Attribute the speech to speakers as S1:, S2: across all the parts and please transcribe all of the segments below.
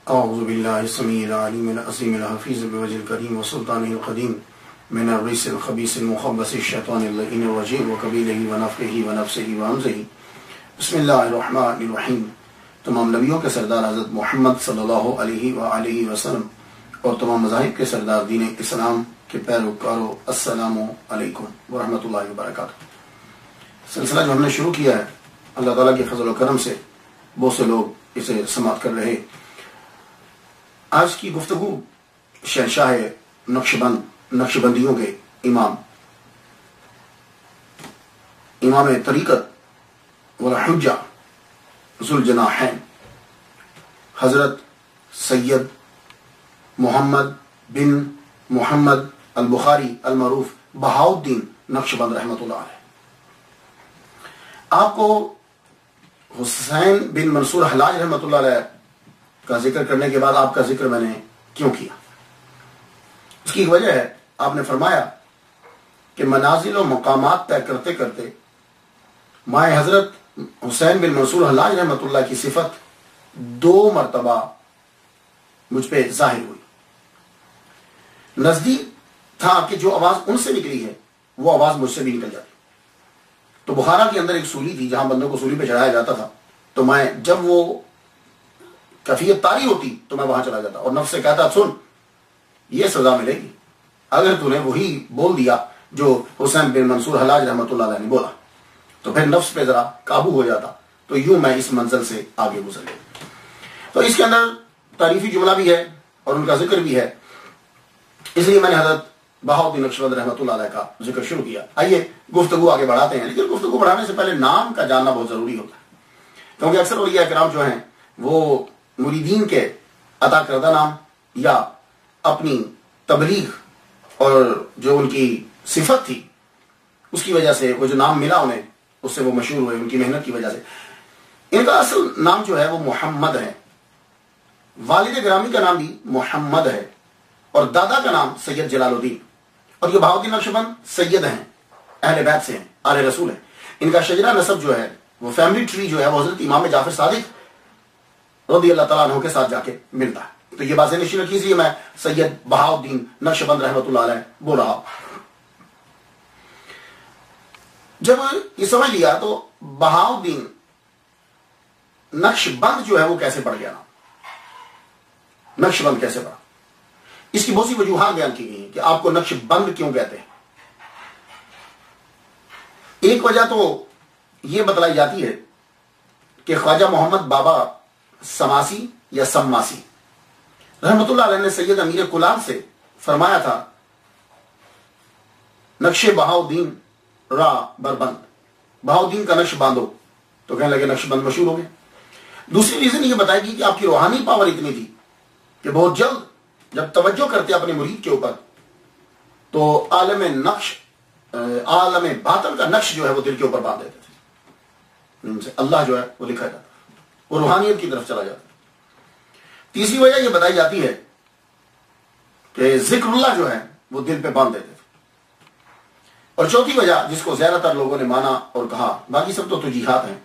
S1: اعوذ باللہ السمیع العلیم العظیم الحفیظ بوجہ الکریم وسلطانہ القدیم من الرجس الخبیث المخبث الشیطان اللعین الرجیم وقبیلہ ونفخہ ونفسہ وہمزہ. بسم اللہ الرحمن الرحیم. تمام نبیوں کے سردار حضرت محمد صلی اللہ علیہ وآلہ وسلم اور تمام مذاہب کے سردار دین اسلام کے پیروکاروں، السلام علیکم ورحمۃ اللہ وبرکاتہ. سلسلہ جو ہم نے شروع کیا ہے اللہ تعالیٰ کے فضل و کرم سے بہت سے لوگ اسے سماعت کر رہے. آج کی گفتگو شہنشاہ نقشبندیوں کے امام طریقت والحجہ ذوالجناحین حضرت سید محمد بن محمد البخاری المعروف بہاؤالدین نقشبند رحمۃ اللہ علیہ. آپ کو حسین بن منصور حلاج رحمۃ اللہ علیہ کا ذکر کرنے کے بعد آپ کا ذکر میں نے کیوں کیا؟ اس کی ایک وجہ ہے، آپ نے فرمایا کہ منازل و مقامات طے کرتے کرتے مائے حضرت حسین بن منصور حلاج رحمۃ اللہ کی صفت 2 مرتبہ مجھ پہ ظاہر ہوئی. نزدیک تھا کہ جو آواز ان سے نکلی ہے وہ آواز مجھ سے بھی نکل جاتی. تو بخارا کے اندر ایک سولی تھی جہاں بندوں کو سولی پہ چڑھایا جاتا تھا، تو میں جب وہ کیفیت طاری ہوتی تو میں وہاں چلا جاتا اور نفس سے کہتا سن یہ سزا ملے گی اگر تو نے وہی بول دیا جو حسین بن منصور حلاج رحمۃ اللہ علیہ نے بولا. تو پھر نفس پہ ذرا قابو ہو جاتا، تو یوں میں اس منزل سے آگے گزر گیا. تو اس کے اندر تعریفی جملہ بھی ہے اور ان کا ذکر بھی ہے، اس لیے میں نے حضرت بہاؤالدین نقشبند رحمۃ اللہ علیہ کا ذکر شروع کیا. آئیے گفتگو آگے بڑھاتے ہیں، لیکن گفتگو بڑھانے سے پہلے نام کا جاننا بہت ضروری ہوتا ہے، کیونکہ اکثر اولیاء کرام جو ہیں وہ مریدین کے عطا کردہ نام یا اپنی تبلیغ اور جو ان کی صفت تھی اس کی وجہ سے وہ جو نام ملا انہیں اس سے وہ مشہور ہوئے، ان کی محنت کی وجہ سے. ان کا اصل نام جو ہے وہ محمد ہے. والد گرامی کا نام بھی محمد ہے اور دادا کا نام سید جلال الدین. اور یہ بہاؤالدین نقشبند سید ہیں، اہل بیت سے ہیں، آل رسول ہیں. ان کا شجرہ نسب جو ہے وہ فیملی ٹری جو ہے وہ حضرت امام جعفر صادق رضی اللہ تعالیٰ عنہ کے ساتھ جا کے ملتا ہے. تو یہ بات نشین رکھی، اس لیے میں سید بہاؤالدین نقشبند رحمۃ اللہ علیہ بول رہا ہوں. جب یہ سمجھ لیا تو بہاؤالدین نقشبند جو ہے وہ کیسے پڑ گیا؟ نقشبند کیسے پڑا؟ اس کی بہت سی وجوہات بیان کی گئی ہیں کہ آپ کو نقشبند کیوں کہتے ہیں. ایک وجہ تو یہ بتلائی جاتی ہے کہ خواجہ محمد بابا سماسی یا سماسی رحمت اللہ علیہ نے سید امیر کلاب سے فرمایا تھا نقش بہاؤالدین را بربند، بہاؤالدین کا نقش باندھو، تو کہنے لگے نقش بند مشہور ہو گئے. دوسری ریزن یہ بتائے گی کہ آپ کی روحانی پاور اتنی تھی کہ بہت جلد جب توجہ کرتے اپنے مرید کے اوپر تو عالم باطن کا نقش جو ہے وہ دل کے اوپر باندھ دیتے تھے، ان سے اللہ جو ہے وہ لکھا جاتا، وہ روحانیت کی طرف چلا جاتا. تیسری وجہ یہ بتائی جاتی ہے کہ ذکر اللہ جو ہے وہ دل پہ باندھ دیتے تھے. اور چوتھی وجہ جس کو زیادہ تر لوگوں نے مانا اور کہا، باقی سب تو تجیحات ہیں،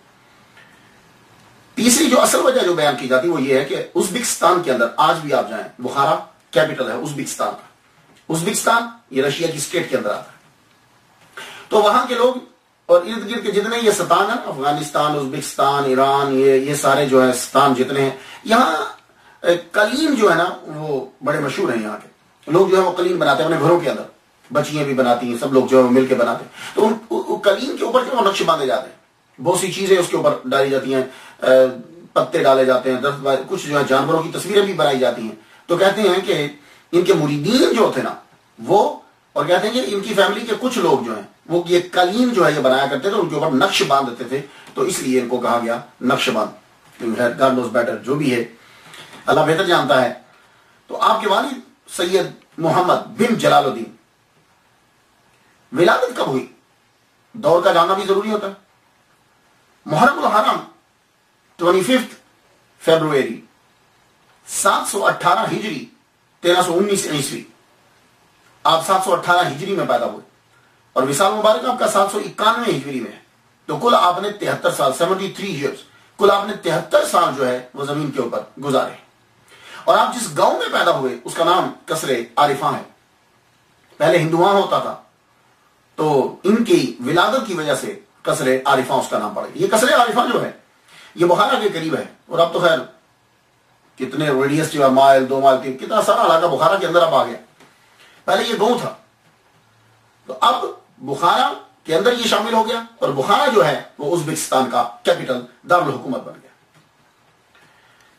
S1: تیسری جو اصل وجہ جو بیان کی جاتی وہ یہ ہے کہ ازبکستان کے اندر آج بھی آپ جائیں، بخارا کیپٹل ہے ازبکستان کا، ازبکستان یہ رشیا کی اسٹیٹ کے اندر آتا ہے. تو وہاں کے لوگ اور ارد گرد کے جتنے یہ ستان ہیں، افغانستان، ازبکستان، ایران، یہ سارے جو ہے ستان جتنے ہیں، یہاں قلیم جو ہے نا وہ بڑے مشہور ہیں. یہاں کے لوگ جو ہے وہ قلیم بناتے ہیں اپنے گھروں کے اندر، بچیاں بھی بناتی ہیں، سب لوگ جو ہے مل کے بناتے ہیں. تو قلیم کے اوپر جو نقش باندھے جاتے ہیں، بہت سی چیزیں اس کے اوپر ڈالی جاتی ہیں، پتے ڈالے جاتے ہیں، درخت، کچھ جو ہے جانوروں کی تصویریں بھی بنائی جاتی ہیں. تو کہتے ہیں کہ ان کے مریدین جو تھے نا وہ، اور کہتے ہیں کہ ان کی فیملی کے کچھ لوگ جو ہیں وہ یہ قلیم جو ہے یہ بنایا کرتے تھے، ان کے اوپر نقش باندھ دیتے تھے، تو اس لیے ان کو کہا گیا نقش باندھ. گاڈ نوز بیٹر، جو بھی ہے اللہ بہتر جانتا ہے. تو آپ کے والد سید محمد بن جلال الدین، ولادت کب ہوئی دور کا جاننا بھی ضروری ہوتا ہے. محرم الحرام 25 فیبروری 718 ہجری 1319 عیسوی، آپ 718 ہجری میں پیدا ہوئے اور وصال مبارک آپ کا 791 ہجری میں ہے. تو کل آپ نے 73 سال 73 ایئرز کل آپ نے 73 سال جو ہے وہ زمین کے اوپر گزارے. اور آپ جس گاؤں میں پیدا ہوئے اس کا نام قصر عارفاں ہے. پہلے ہندوان ہوتا تھا تو ان کی ولادت کی وجہ سے قصر عارفاں اس کا نام پڑ گیا. یہ قصر عارفاں جو ہے یہ بخارا کے قریب ہے. اور اب تو خیر کتنے ریڈیس جو ہے مائل 2 مائل 3 کتنا سارا علاقہ بخارا کے اندر اب آ گیا. پہلے یہ گاؤں تھا تو اب بخارا کے اندر یہ شامل ہو گیا اور بخارا جو ہے وہ ازبکستان کا کیپٹل دارالحکومت بن گیا.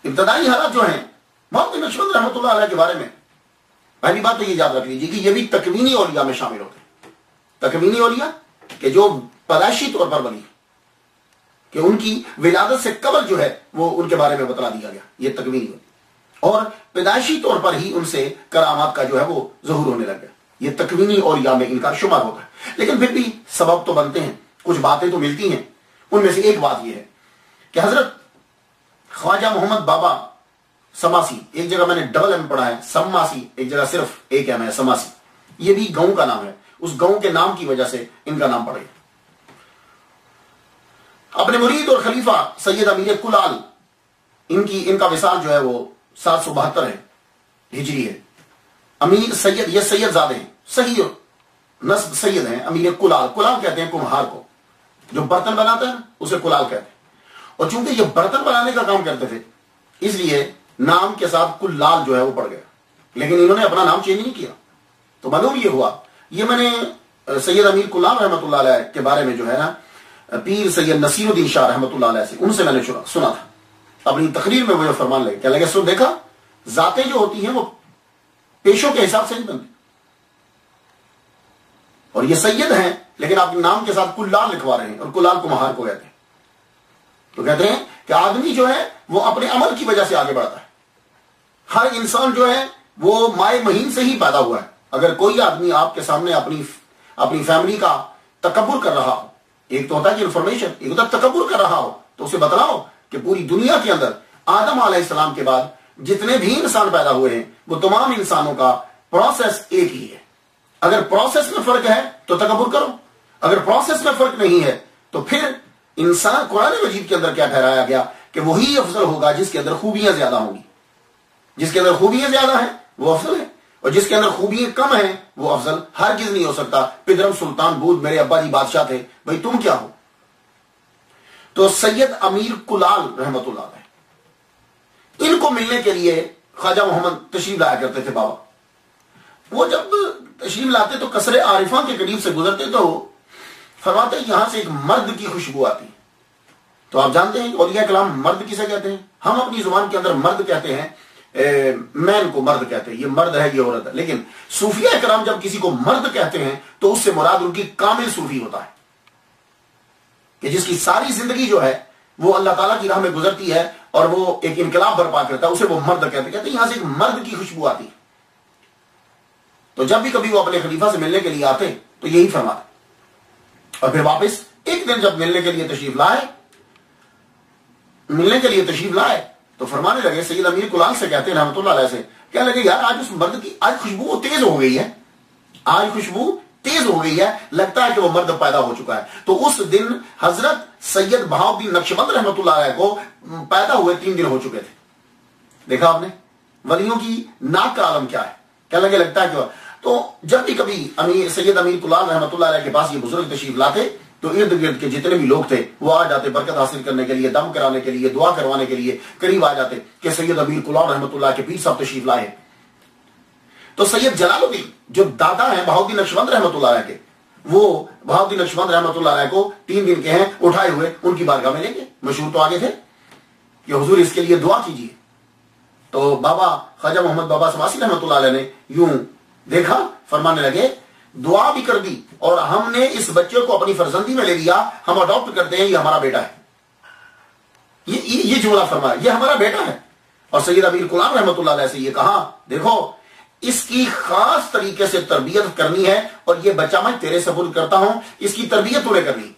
S1: ابتدائی حالات جو ہیں بہت نقشبند رحمۃ اللہ علیہ کے بارے میں پہلی بات تو یہ یاد رکھ لیجیے کہ یہ بھی تکوینی اولیاء میں شامل ہوتے ہیں. تکوینی اولیاء کہ جو پیدائشی طور پر بنی کہ ان کی ولادت سے قبل جو ہے وہ ان کے بارے میں بتلا دیا گیا, یہ تکوینی اولیاء. اور پیدائشی طور پر ہی ان سے کرامات کا جو ہے وہ ظہور ہونے لگ گیا. یہ تکوینی اولیاء میں ان کا شمار ہوتا ہے. لیکن پھر بھی سبب تو بنتے ہیں, کچھ باتیں تو ملتی ہیں. ان میں سے ایک بات یہ ہے کہ حضرت خواجہ محمد بابا سماسی, ایک جگہ میں نے ڈبل ایم پڑھا ہے سماسی, ایک جگہ صرف ایک ایم ہے سماسی, یہ بھی گاؤں کا نام ہے. اس گاؤں کے نام کی وجہ سے ان کا نام پڑ گیا. اپنے مرید اور خلیفہ سید امیر کلال ان کا وصال جو ہے وہ 772 ہے ہجری ہے. امیر سید, یہ سید زادے ہیں, صحیح نسب سید ہیں. امیر کلال, کلال کہتے ہیں کمہار کو, جو برتن بناتا ہے اسے کلال کہتے ہیں. اور چونکہ یہ برتن بنانے کا کام کرتے تھے اس لیے نام کے ساتھ کلال جو ہے وہ پڑ گیا. لیکن انہوں نے اپنا نام چینج نہیں کیا. تو معلوم یہ ہوا, یہ میں نے سید امیر کلال رحمۃ اللہ علیہ کے بارے میں جو ہے نا پیر سید نصیر الدین شاہ رحمۃ اللہ علیہ سے, ان سے میں نے سنا تھا. اپنی تقریر میں وہ فرمان لگے, کیا لگے, سو دیکھا ذاتیں جو ہوتی ہیں وہ پیشوں کے حساب سے نہیں بنتی. اور یہ سید ہیں لیکن آپ نام کے ساتھ کلال لکھوا رہے ہیں اور کلال کو مہار کو کہتے ہیں. تو کہتے ہیں کہ آدمی جو ہے وہ اپنے عمل کی وجہ سے آگے بڑھتا ہے. ہر انسان جو ہے وہ مائع مہین سے ہی پیدا ہوا ہے. اگر کوئی آدمی آپ کے سامنے اپنی فیملی کا تکبر کر رہا ہو, ایک تو ہوتا ہے کہ انفارمیشن, ایک ہوتا ہے تکبر کر رہا ہو, تو اسے بتلاؤ کہ پوری دنیا کے اندر آدم علیہ السلام کے بعد جتنے بھی انسان پیدا ہوئے ہیں وہ تمام انسانوں کا پروسیس ایک ہی ہے. اگر پروسیس میں فرق ہے تو تکبر کرو, اگر پروسیس میں فرق نہیں ہے تو پھر انسان, قرآن مجید کے اندر کیا ٹھہرایا گیا کہ وہی افضل ہوگا جس کے اندر خوبیاں زیادہ ہوں گی. جس کے اندر خوبیاں زیادہ ہیں وہ افضل ہے, اور جس کے اندر خوبیاں کم ہیں وہ افضل ہرگز نہیں ہو سکتا. پدرم سلطان بود میرے ابا جی بادشاہ تھے, بھائی تم کیا ہو. تو سید امیر کلال رحمت اللہ علیہ, ان کو ملنے کے لیے خواجہ محمد تشریف لایا کرتے تھے بابا. وہ جب تشریف لاتے تو قصر عارفاں کے قریب سے گزرتے تو فرماتے یہاں سے ایک مرد کی خوشبو آتی. تو آپ جانتے ہیں اولیاء کلام مرد کسے کہتے ہیں. ہم اپنی زبان کے اندر مرد کہتے ہیں, مین کو مرد کہتے ہیں, یہ مرد ہے یہ عورت ہے. لیکن صوفیاء کرام جب کسی کو مرد کہتے ہیں تو اس سے مراد ان کی کامل صوفی ہوتا ہے, کہ جس کی ساری زندگی جو ہے وہ اللہ تعالیٰ کی راہ میں گزرتی ہے اور وہ ایک انقلاب برپا کرتا ہے, اسے وہ مرد کہتے ہیں یہاں سے ایک مرد کی خوشبو آتی. تو جب بھی کبھی وہ اپنے خلیفہ سے ملنے کے لیے آتے تو یہی فرماتے. اور پھر واپس ایک دن جب ملنے کے لیے تشریف لائے تو فرمانے لگے, سید امیر کلال سے کہتے ہیں رحمۃ اللہ علیہ سے, کیا لگے یار آج اس مرد کی آج خوشبو تیز ہو گئی ہے, آج خوشبو تیز ہو گئی ہے, لگتا ہے کہ وہ مرد پیدا ہو چکا ہے. تو اس دن حضرت سید بہاؤالدین نقشبند رحمۃ اللہ علیہ کو پیدا ہوئے 3 دن ہو چکے تھے. دیکھا آپ نے ولیوں کی ناک کا عالم کیا ہے. کیا لگتا ہے کہ تو جب بھی کبھی سید امیر کلال رحمۃ اللہ علیہ کے پاس یہ بزرگ تشریف لاتے تو ارد گرد کے جتنے بھی لوگ تھے وہ آ جاتے, برکت حاصل کرنے کے لیے, دم کرانے کے لیے, دعا کروانے کے لیے قریب آ جاتے کہ سید امیر کلال رحمۃ اللہ کے پیر صاحب تشریف لائے. تو سید جلال الدین جو دادا ہیں بہاؤالدین نقشبند رحمۃ اللہ علیہ کے, وہ بہاؤالدین نقشبند رحمۃ اللہ علیہ کو 3 دن کے ہیں اٹھائے ہوئے ان کی بارگاہ میں لیں گے. مشہور تو آگے تھے کہ حضور اس کے لیے دعا کیجیے. تو بابا خواجہ محمد بابا سماسی رحمۃ اللہ علیہ نے یوں دیکھا, فرمانے لگے دعا بھی کر دی اور ہم نے اس بچے کو اپنی فرزندی میں لے لیا, ہم اڈاپٹ کرتے ہیں, یہ ہمارا بیٹا ہے. یہ جملہ فرمایا, یہ ہمارا بیٹا ہے. اور سید امیر کلال رحمۃ اللہ علیہ سے یہ کہا, دیکھو اس کی خاص طریقے سے تربیت کرنی ہے اور یہ بچہ میں تیرے سپرد کرتا ہوں, اس کی تربیت تو نے کرنی.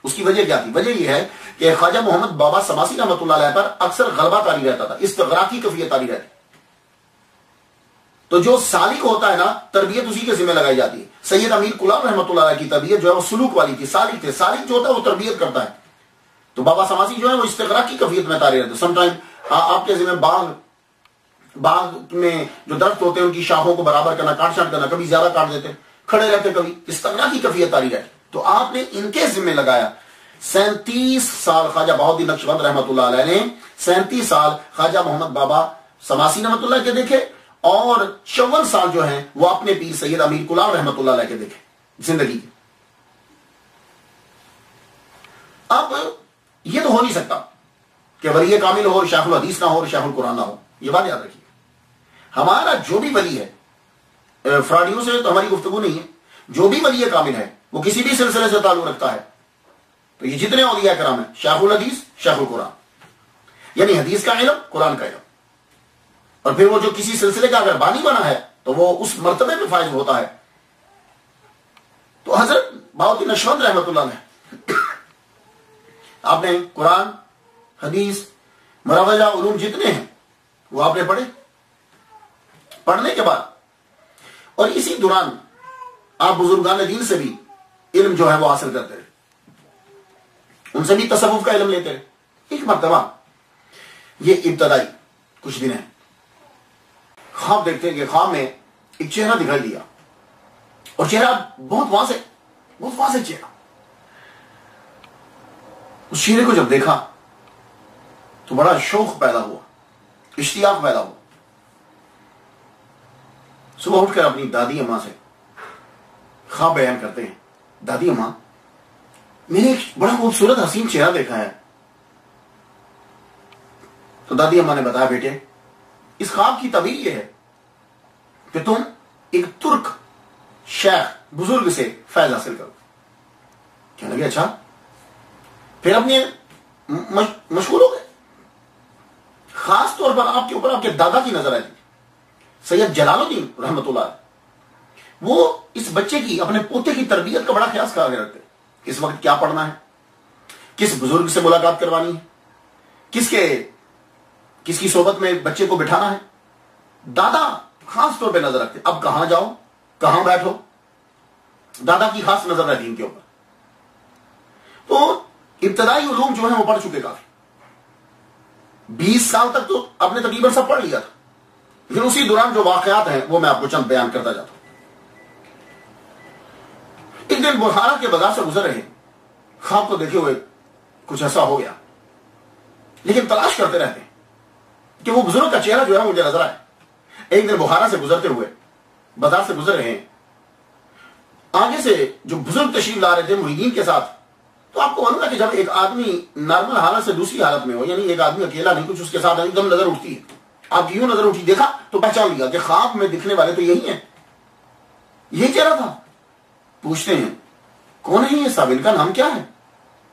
S1: اس کی وجہ کیا تھی؟ وجہ یہ ہے کہ خواجہ محمد بابا سماسی رحمۃ اللہ علیہ پر اکثر غلبہ طاری رہتا تھا, استغراقی کیفیت طاری رہتی. تو جو سالک ہوتا ہے نا تربیت اسی کے ذمہ لگائی جاتی ہے. سید امیر کلال رحمۃ اللہ علیہ کی تربیت جو ہے وہ سلوک والی تھی, سالک تھے. سالک جو ہوتا ہے وہ تربیت کرتا ہے. تو بابا سماسی جو ہے وہ استغراقی کیفیت میں طاری رہتے. سم ٹائم آپ کے ذمہ باغ باغ میں جو درخت ہوتے ہیں ان کی شاخوں کو برابر کرنا، کاٹ چھانٹ کرنا، کبھی زیادہ کاٹ دیتے، کھڑے رہتے، کبھی اس طرح کی کیفیت تاری رہتی. تو آپ نے ان کے ذمہ لگایا. 37 سال خواجہ بہاؤالدین نقشبند رحمۃ اللہ علیہ نے 37 سال خواجہ محمد بابا سماسی رحمۃ اللہ کے دیکھے، اور 54 سال جو ہیں وہ اپنے پیر سید امیر کلال رحمۃ اللہ علیہ کے دیکھے زندگی کے. اب یہ تو ہو نہیں سکتا کہ ولی کامل ہو اور شیخ الحدیث نہ ہو اور شیخ القرآن نہ ہو. یہ بات یاد رکھیے. ہمارا جو بھی ولی ہے، فراڈیوں سے تو ہماری گفتگو نہیں ہے، جو بھی ولی کامل ہے وہ کسی بھی سلسلے سے تعلق رکھتا ہے. تو یہ جتنے اولیاء کرام ہیں، شیخ الحدیث، شیخ القرآن، یعنی حدیث کا علم، قرآن کا علم. اور پھر وہ جو کسی سلسلے کا اگر بانی بنا ہے تو وہ اس مرتبے پہ فائز ہوتا ہے. تو حضرت بہاؤالدین نقشبند رحمۃ اللہ علیہ، آپ نے قرآن، حدیث، مروجہ علوم جتنے ہیں وہ آپ نے پڑھے. پڑھنے کے بعد اور اسی دوران آپ بزرگان دین سے بھی علم جو ہے وہ حاصل کرتے رہے، ان سے بھی تصوف کا علم لیتے رہے. ایک مرتبہ یہ ابتدائی کچھ دن ہے، خواب دیکھتے ہیں کہ خواب میں ایک چہرہ دکھائی دیا، اور چہرہ بہت واضح چہرہ. اس چہرے کو جب دیکھا تو بڑا شوق پیدا ہوا، اشتیاق پیدا ہوا. صبح اٹھ کر اپنی دادی اماں سے خواب بیان کرتے ہیں، دادی اماں میں نے ایک بڑا خوبصورت حسین چہرہ دیکھا ہے. تو دادی اماں نے بتایا، بیٹے اس خواب کی تعبیر یہ ہے کہ تم ایک ترک شیخ بزرگ سے فیض حاصل کرو. کہنے لگے اچھا. پھر اپنے مشغول ہو گئے. خاص طور پر آپ کے اوپر آپ کے دادا کی نظر آئی، سید جلال الدین رحمۃ اللہ علیہ. وہ اس بچے کی، اپنے پوتے کی تربیت کا بڑا خیال کر رکھتے، اس وقت کیا پڑھنا ہے، کس بزرگ سے ملاقات کروانی ہے، کس کی صحبت میں بچے کو بٹھانا ہے. دادا خاص طور پہ نظر رکھتے، اب کہاں جاؤ، کہاں بیٹھو، دادا کی خاص نظر رہتی ان کے اوپر. تو ابتدائی علوم جو ہیں وہ پڑھ چکے کافی، 20 سال تک تو اپنے تقریباً سب پڑھ لیا تھا. لیکن اسی دوران جو واقعات ہیں وہ میں آپ کو چند بیان کرتا جاتا ہوں. ایک دن بخارا کے بازار سے گزر رہے، خواب کو دیکھے ہوئے کچھ ایسا ہو گیا، لیکن تلاش کرتے رہتے ہیں کہ وہ بزرگ کا چہرہ جو ہے مجھے نظر آئے. ایک دن بخارا سے گزرتے ہوئے بازار سے گزر رہے ہیں، آگے سے جو بزرگ تشریف لا رہے تھے مریدین کے ساتھ. تو آپ کو معلوم ہے کہ جب ایک آدمی نارمل حالت سے دوسری حالت میں ہو، یعنی ایک آدمی اکیلا نہیں، کچھ اس کے ساتھ ایک دم نظر اٹھتی ہے. آپ کی یوں نظر اٹھی، دیکھا تو پہچان لیا کہ خواب میں دکھنے والے تو یہی ہیں، یہی چہرہ تھا. پوچھتے ہیں کون ہے یہ صاحب، ان کا نام کیا ہے؟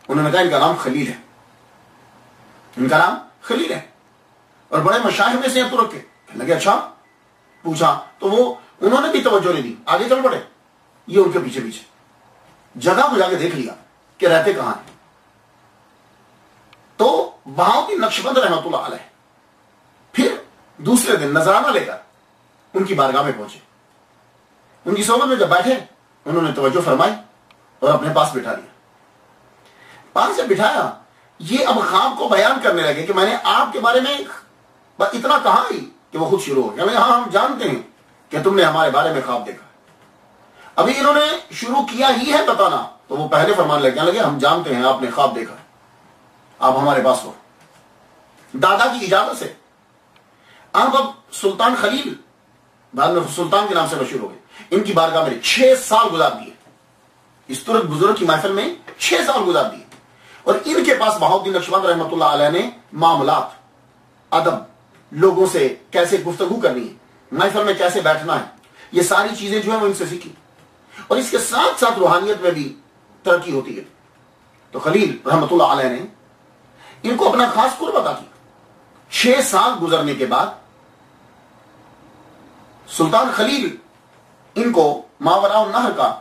S1: انہوں نے کہا ان کا نام خلیل ہے. ان کا نام خلیل ہے اور بڑے مشاہیر میں سے ہیں ترک کے. لگے اچھا. پوچھا تو وہ انہوں نے بھی توجہ نہیں دی، آگے چل پڑے. یہ ان کے پیچھے پیچھے جگہ کو جا کے دیکھ لیا کہ رہتے کہاں ہیں. تو بہاؤالدین نقشبند رحمۃ اللہ علیہ پھر دوسرے دن نذرانہ لے کر ان کی بارگاہ میں پہنچے. ان کی صحبت میں جب بیٹھے انہوں نے توجہ فرمائی اور اپنے پاس بٹھا لیا. پاس جب بٹھایا یہ اب خواب کو بیان کرنے لگے کہ میں نے آپ کے بارے میں اتنا کہا ہی کہ وہ خود شروع ہو گیا. ہاں ہم جانتے ہیں کہ تم نے ہمارے بارے میں خواب دیکھا. ابھی انہوں نے شروع کیا ہی ہے بتانا تو وہ پہلے فرمان لگے ہم جانتے ہیں آپ نے خواب دیکھا، آپ ہمارے پاس ہو. دادا کی اجازت سے آپ اب سلطان خلیل، بعد میں سلطان کے نام سے مشہور ہو گئے، ان کی بارگاہ میں 6 سال گزار دیے. اس ترک بزرگ کی محفل میں 6 سال گزار دیے. اور ان کے پاس بہاؤالدین نقشبند رحمۃ اللہ علیہ نے معاملات، ادب، لوگوں سے کیسے گفتگو کرنی ہے، محفل میں کیسے بیٹھنا ہے، یہ ساری چیزیں جو ہیں وہ ان سے سیکھی. اور اس کے ساتھ ساتھ روحانیت میں بھی ترقی ہوتی ہے. تو خلیل رحمۃ اللہ علیہ نے ان کو اپنا خاص قرب عطا کیا. 6 سال گزرنے کے بعد سلطان خلیل ان کو ماوراء النہر کا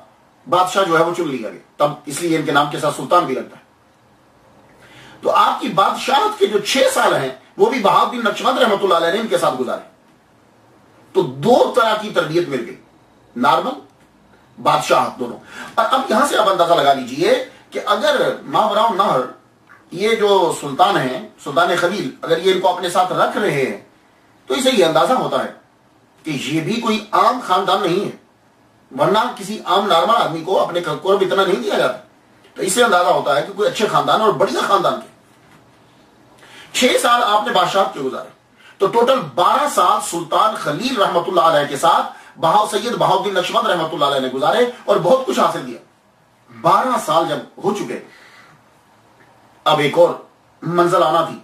S1: بادشاہ جو ہے وہ چن لیا گیا. تب اس لیے ان کے نام کے ساتھ سلطان بھی لگتا ہے. تو آپ کی بادشاہت کے جو 6 سال ہیں وہ بھی بہاؤالدین نقشبند رحمۃ اللہ علیہ نے ان کے ساتھ گزارے. تو 2 طرح کی تربیت مل گئی، نارمل، بادشاہت، دونوں. اور اب یہاں سے آپ اندازہ لگا لیجئے کہ اگر ماوراء النہر یہ جو سلطان ہیں، سلطان خلیل، اگر یہ ان کو اپنے ساتھ رکھ رہے ہیں تو اسے یہ اندازہ ہوتا ہے کہ یہ بھی کوئی عام خاندان نہیں ہے، ورنہ کسی عام نارمل آدمی کو اپنے قرب اتنا نہیں دیا جاتا. تو اس سے اندازہ ہوتا ہے کہ کوئی اچھے خاندان اور بڑھیا خاندان کے. 6 سال آپ نے بادشاہت کے گزارے، تو ٹوٹل 12 سال سلطان خلیل رحمت اللہ علیہ کے ساتھ سید بہاؤالدین نقشبند رحمت اللہ علیہ نے گزارے اور بہت کچھ حاصل کیا. 12 سال جب ہو چکے، اب ایک اور منزل آنا تھی.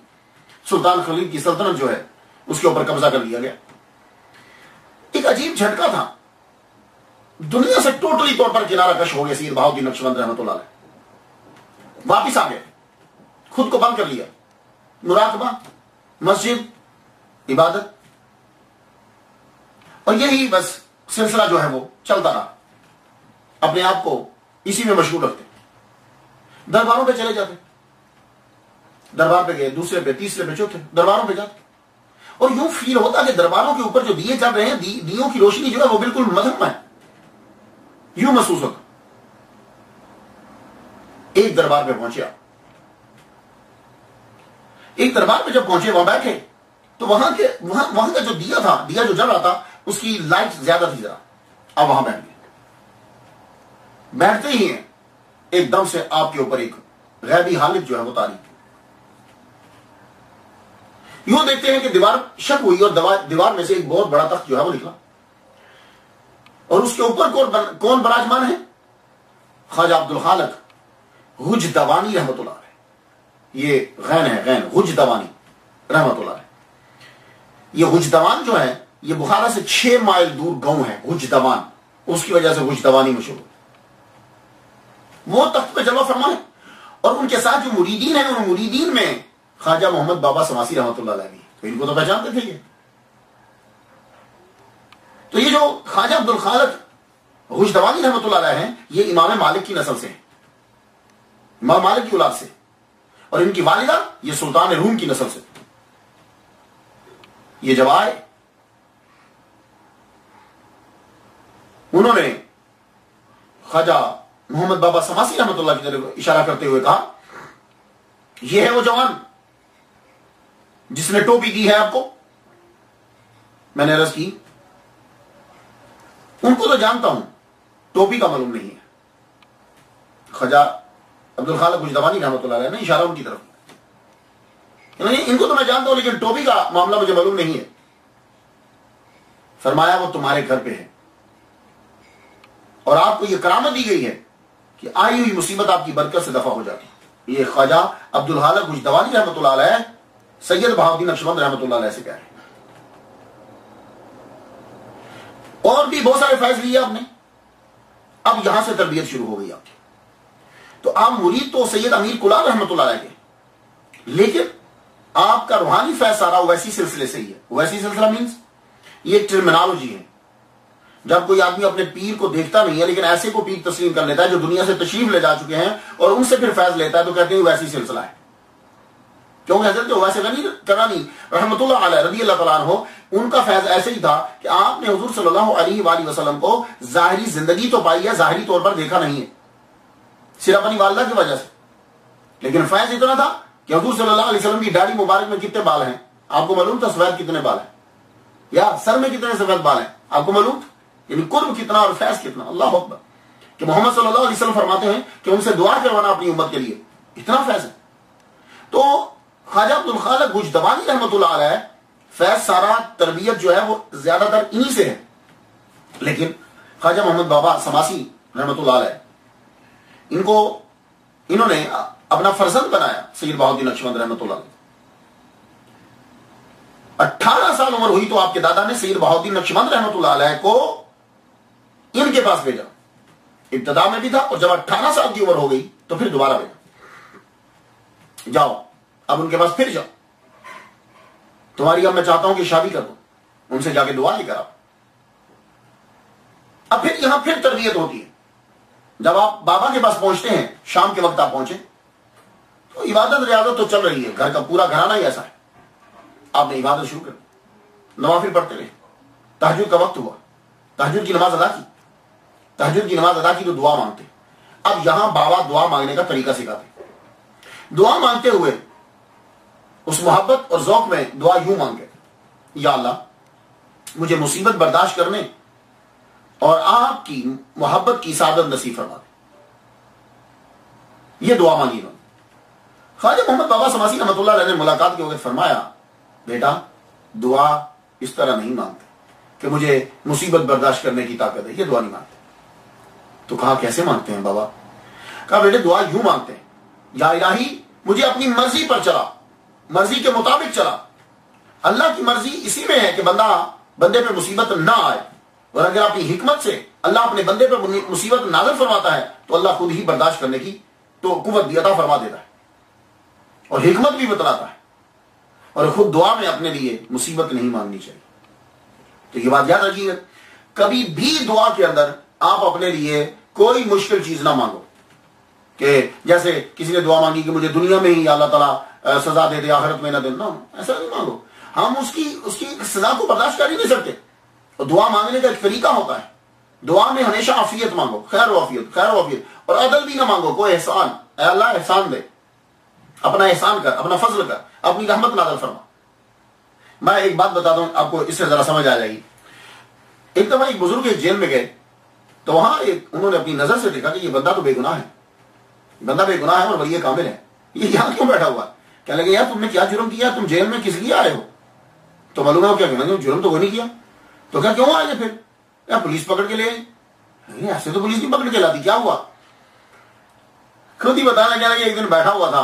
S1: سلطان خلیل کی سلطنت جو ہے اس کے اوپر قبضہ کر لیا گیا. ایک عجیب جھٹکا تھا، دنیا سے ٹوٹلی طور پر کنارہ کش ہو گیا سید بہاؤالدین نقشبند رحمت اللہ علیہ. واپس آ گئے، خود کو بند کر لیا، مراقبہ، مسجد، عبادت، اور یہی بس سلسلہ جو ہے وہ چلتا رہا. اپنے آپ کو اسی میں مشغول رکھتے، درباروں پہ چلے جاتے، دربار پہ گئے، دوسرے پہ، تیسرے پہ، چوتھے، درباروں پہ جاتے، اور یوں فیل ہوتا کہ درباروں کے اوپر جو دیے چل رہے ہیں، دیوں کی روشنی جو ہے وہ بالکل مدھم ہے، یوں محسوس ہوتا. ایک دربار پہ پہنچے آپ، ایک دربار پہ جب پہنچے، وہاں بیٹھے، تو وہاں کا جو دیا تھا، دیا جو جل رہا تھا، اس کی لائٹ زیادہ تھی ذرا. اب وہاں بیٹھ گئے. بیٹھتے ہی ہیں ایک دم سے آپ کے اوپر ایک غیبی حالت جو ہے وہ طاری. یوں دیکھتے ہیں کہ دیوار شک ہوئی اور دیوار میں سے ایک بہت بڑا تخت جو ہے وہ نکلا، اور اس کے اوپر کون براجمان ہے؟ خواجہ عبدالخالق غجدوانی رحمت اللہ علیہ. یہ غین ہے، غین، غجدوانی رحمت اللہ علیہ. یہ غجدوان جو ہے یہ بخارا سے 6 مائل دور گاؤں ہے غجدوان، اس کی وجہ سے غجدوانی مشہور. وہ تخت پہ جلوہ فرما ہے، اور ان کے ساتھ جو مریدین ہیں، ان مریدین میں خواجہ محمد بابا سماسی رحمت اللہ علیہ بھی، تو ان کو تو پہچانتے تھے یہ. تو یہ جو خواجہ عبدالخالق غجدوانی رحمت اللہ علیہ ہیں، یہ امام مالک کی نسل سے ہیں، امام مالک کی اولاد سے، اور ان کی والدہ یہ سلطان روم کی نسل سے. یہ جب آئے، انہوں نے خواجہ محمد بابا سماسی رحمت اللہ کی طرف اشارہ کرتے ہوئے کہا، یہ ہے وہ جوان جس نے ٹوپی دی ہے آپ کو. میں نے عرض کی، ان کو تو جانتا ہوں، ٹوپی کا معلوم نہیں ہے. خواجہ عبدالخالق غجدوانی رحمت اللہ علیہ نے اشارہ ان کی طرف، ان کو تو میں جانتا ہوں لیکن ٹوپی کا معاملہ مجھے معلوم نہیں ہے. فرمایا وہ تمہارے گھر پہ ہے، اور آپ کو یہ کرامت دی گئی ہے کہ آئی ہوئی مصیبت آپ کی برکت سے دفع ہو جاتی. یہ خواجہ عبدالخالق غجدوانی رحمت اللہ علیہ سید بہاؤالدین نقشبند رحمت اللہ علیہ سے کہہ رہے ہیں. اور بھی بہت سارے فیض لیے آپ نے. اب یہاں سے تربیت شروع ہو گئی آپ کی. تو آپ مرید تو سید امیر کلال رحمت اللہ علیہ کے، لیکن آپ کا روحانی فیض سارا ویسی سلسلے سے ہی ہے. ویسی سلسلہ مینز یہ ایک ٹرمینالوجی ہے. جب کوئی آدمی اپنے پیر کو دیکھتا نہیں ہے لیکن ایسے کو پیر تسلیم کر لیتا ہے جو دنیا سے تشریف لے جا چکے ہیں، اور ان سے پھر فیض لیتا ہے، تو کہتے ہیں ویسی سلسلہ ہے. کیونکہ حضرت ویسے کرانی رحمت اللہ علیہ رضی اللہ تعالیٰ عنہ، ان کا فیض ایسے ہی تھا کہ آپ نے حضور صلی اللہ علیہ وآلہ وسلم کو ظاہری زندگی تو پائی ہے، ظاہری طور پر دیکھا نہیں ہے، صرف اپنی والدہ کی وجہ سے. لیکن فیض اتنا تھا کہ حضور صلی اللہ علیہ وسلم کی داڑھی مبارک میں کتنے بال ہیں آپ کو معلوم تھا؟ سفید کتنے بال ہیں، یا سر میں کتنے سفید بال ہیں آپ کو معلوم تھا؟ یعنی قرب کتنا اور فیض کتنا. اللہ اکبر. کہ محمد صلی اللہ علیہ وسلم فرماتے ہیں کہ ان سے دعا کروانا اپنی امت کے لیے، اتنا فیض ہے. تو خواجہ عبدالخالق غجدوانی رحمت اللہ علیہ فیض سارا تربیت جو ہے وہ زیادہ تر انہی سے ہے. لیکن خواجہ محمد بابا سماسی رحمت اللہ علیہ، انہوں نے اپنا فرزند بنایا سید بہاؤالدین نقشبند رحمت اللہ علیہ. 18 سال عمر ہوئی تو آپ کے دادا نے سید بہاؤالدین نقشبند رحمت اللہ علیہ کو ان کے پاس بھیجا. ابتدا میں بھی تھا، اور جب 18 سال کی عمر ہو گئی تو پھر دوبارہ بھیجا، جاؤ اب ان کے پاس پھر جاؤ، تمہاری اب میں چاہتا ہوں کہ شادی کر دو، ان سے جا کے دعا لے کر آؤ. اب پھر یہاں پھر تربیت ہوتی ہے. جب آپ بابا کے پاس پہنچتے ہیں، شام کے وقت آپ پہنچے، تو عبادت ریاضت تو چل رہی ہے، گھر کا پورا گھرانہ ہی ایسا ہے. آپ نے عبادت شروع کر دی، نوافل پڑھتے رہے. تہجد کا وقت ہوا، تہجد کی نماز ادا کی. تہجد کی نماز ادا کی تو دعا مانگتے. اب یہاں بابا دعا مانگنے کا طریقہ سکھاتے. دعا مانگتے ہوئے اس محبت اور ذوق میں دعا یوں مانگے، یا اللہ مجھے مصیبت برداشت کرنے اور آپ کی محبت کی سعادت نصیب فرما دے. یہ دعا مانگی انہوں نے. خواجہ محمد بابا سماسی رحمۃ اللہ علیہ نے ملاقات کے وقت فرمایا بیٹا دعا اس طرح نہیں مانگتے کہ مجھے مصیبت برداشت کرنے کی طاقت ہے, یہ دعا نہیں مانگتے. تو کہا کیسے مانگتے ہیں بابا؟ کہا بیٹے دعا یوں مانگتے ہیں یا الہی مجھے اپنی مرضی پر چلا, مرضی کے مطابق چلا. اللہ کی مرضی اسی میں ہے کہ بندے پہ مصیبت نہ آئے, اور اگر اپنی حکمت سے اللہ اپنے بندے پہ مصیبت نازل فرماتا ہے تو اللہ خود ہی برداشت کرنے کی تو قوت بھی عطا فرما دیتا ہے اور حکمت بھی بتلاتا ہے, اور خود دعا میں اپنے لیے مصیبت نہیں مانگنی چاہیے. تو یہ بات یاد رکھیے, کبھی بھی دعا کے اندر آپ اپنے لیے کوئی مشکل چیز نہ مانگو کہ جیسے کسی نے دعا مانگی کہ مجھے دنیا میں ہی اللہ تعالیٰ سزا دے دے آخرت میں نہ دے. نہ, ایسا نہیں مانگو. ہم اس کی سزا کو برداشت کر ہی نہیں سکتے. اور دعا مانگنے کا ایک طریقہ ہوتا ہے. دعا میں ہمیشہ عافیت مانگو, خیر و عافیت, خیر و عافیت, اور عدل بھی نہ مانگو, کوئی احسان, اے اللہ احسان دے, اپنا احسان کر, اپنا فضل کر, اپنی رحمت نازل فرما. میں ایک بات بتا دوں آپ کو, اس سے ذرا سمجھ آ جائے گی. ایک دفعہ ایک بزرگ ایک جیل میں گئے تو وہاں انہوں نے اپنی نظر سے دیکھا کہ یہ بندہ تو بے گناہ ہے, بندہ بے گناہ ہے اور ولی کامل ہے, یہ یہاں کیوں بیٹھا ہوا ہے؟ کہنے لگے یار تم نے کیا جرم کیا, تم جیل میں کس لیے آئے ہو؟ تو معلوم ہے وہ کیا کہنا, جرم تو وہ نہیں کیا. تو کیا کیوں آئے پھر؟ یا پولیس پکڑ کے لے آئی؟ ایسے تو پولیس نہیں پکڑ کے لاتی, کیا ہوا؟ خود ہی بتانا. کہنے لگے ایک دن بیٹھا ہوا تھا,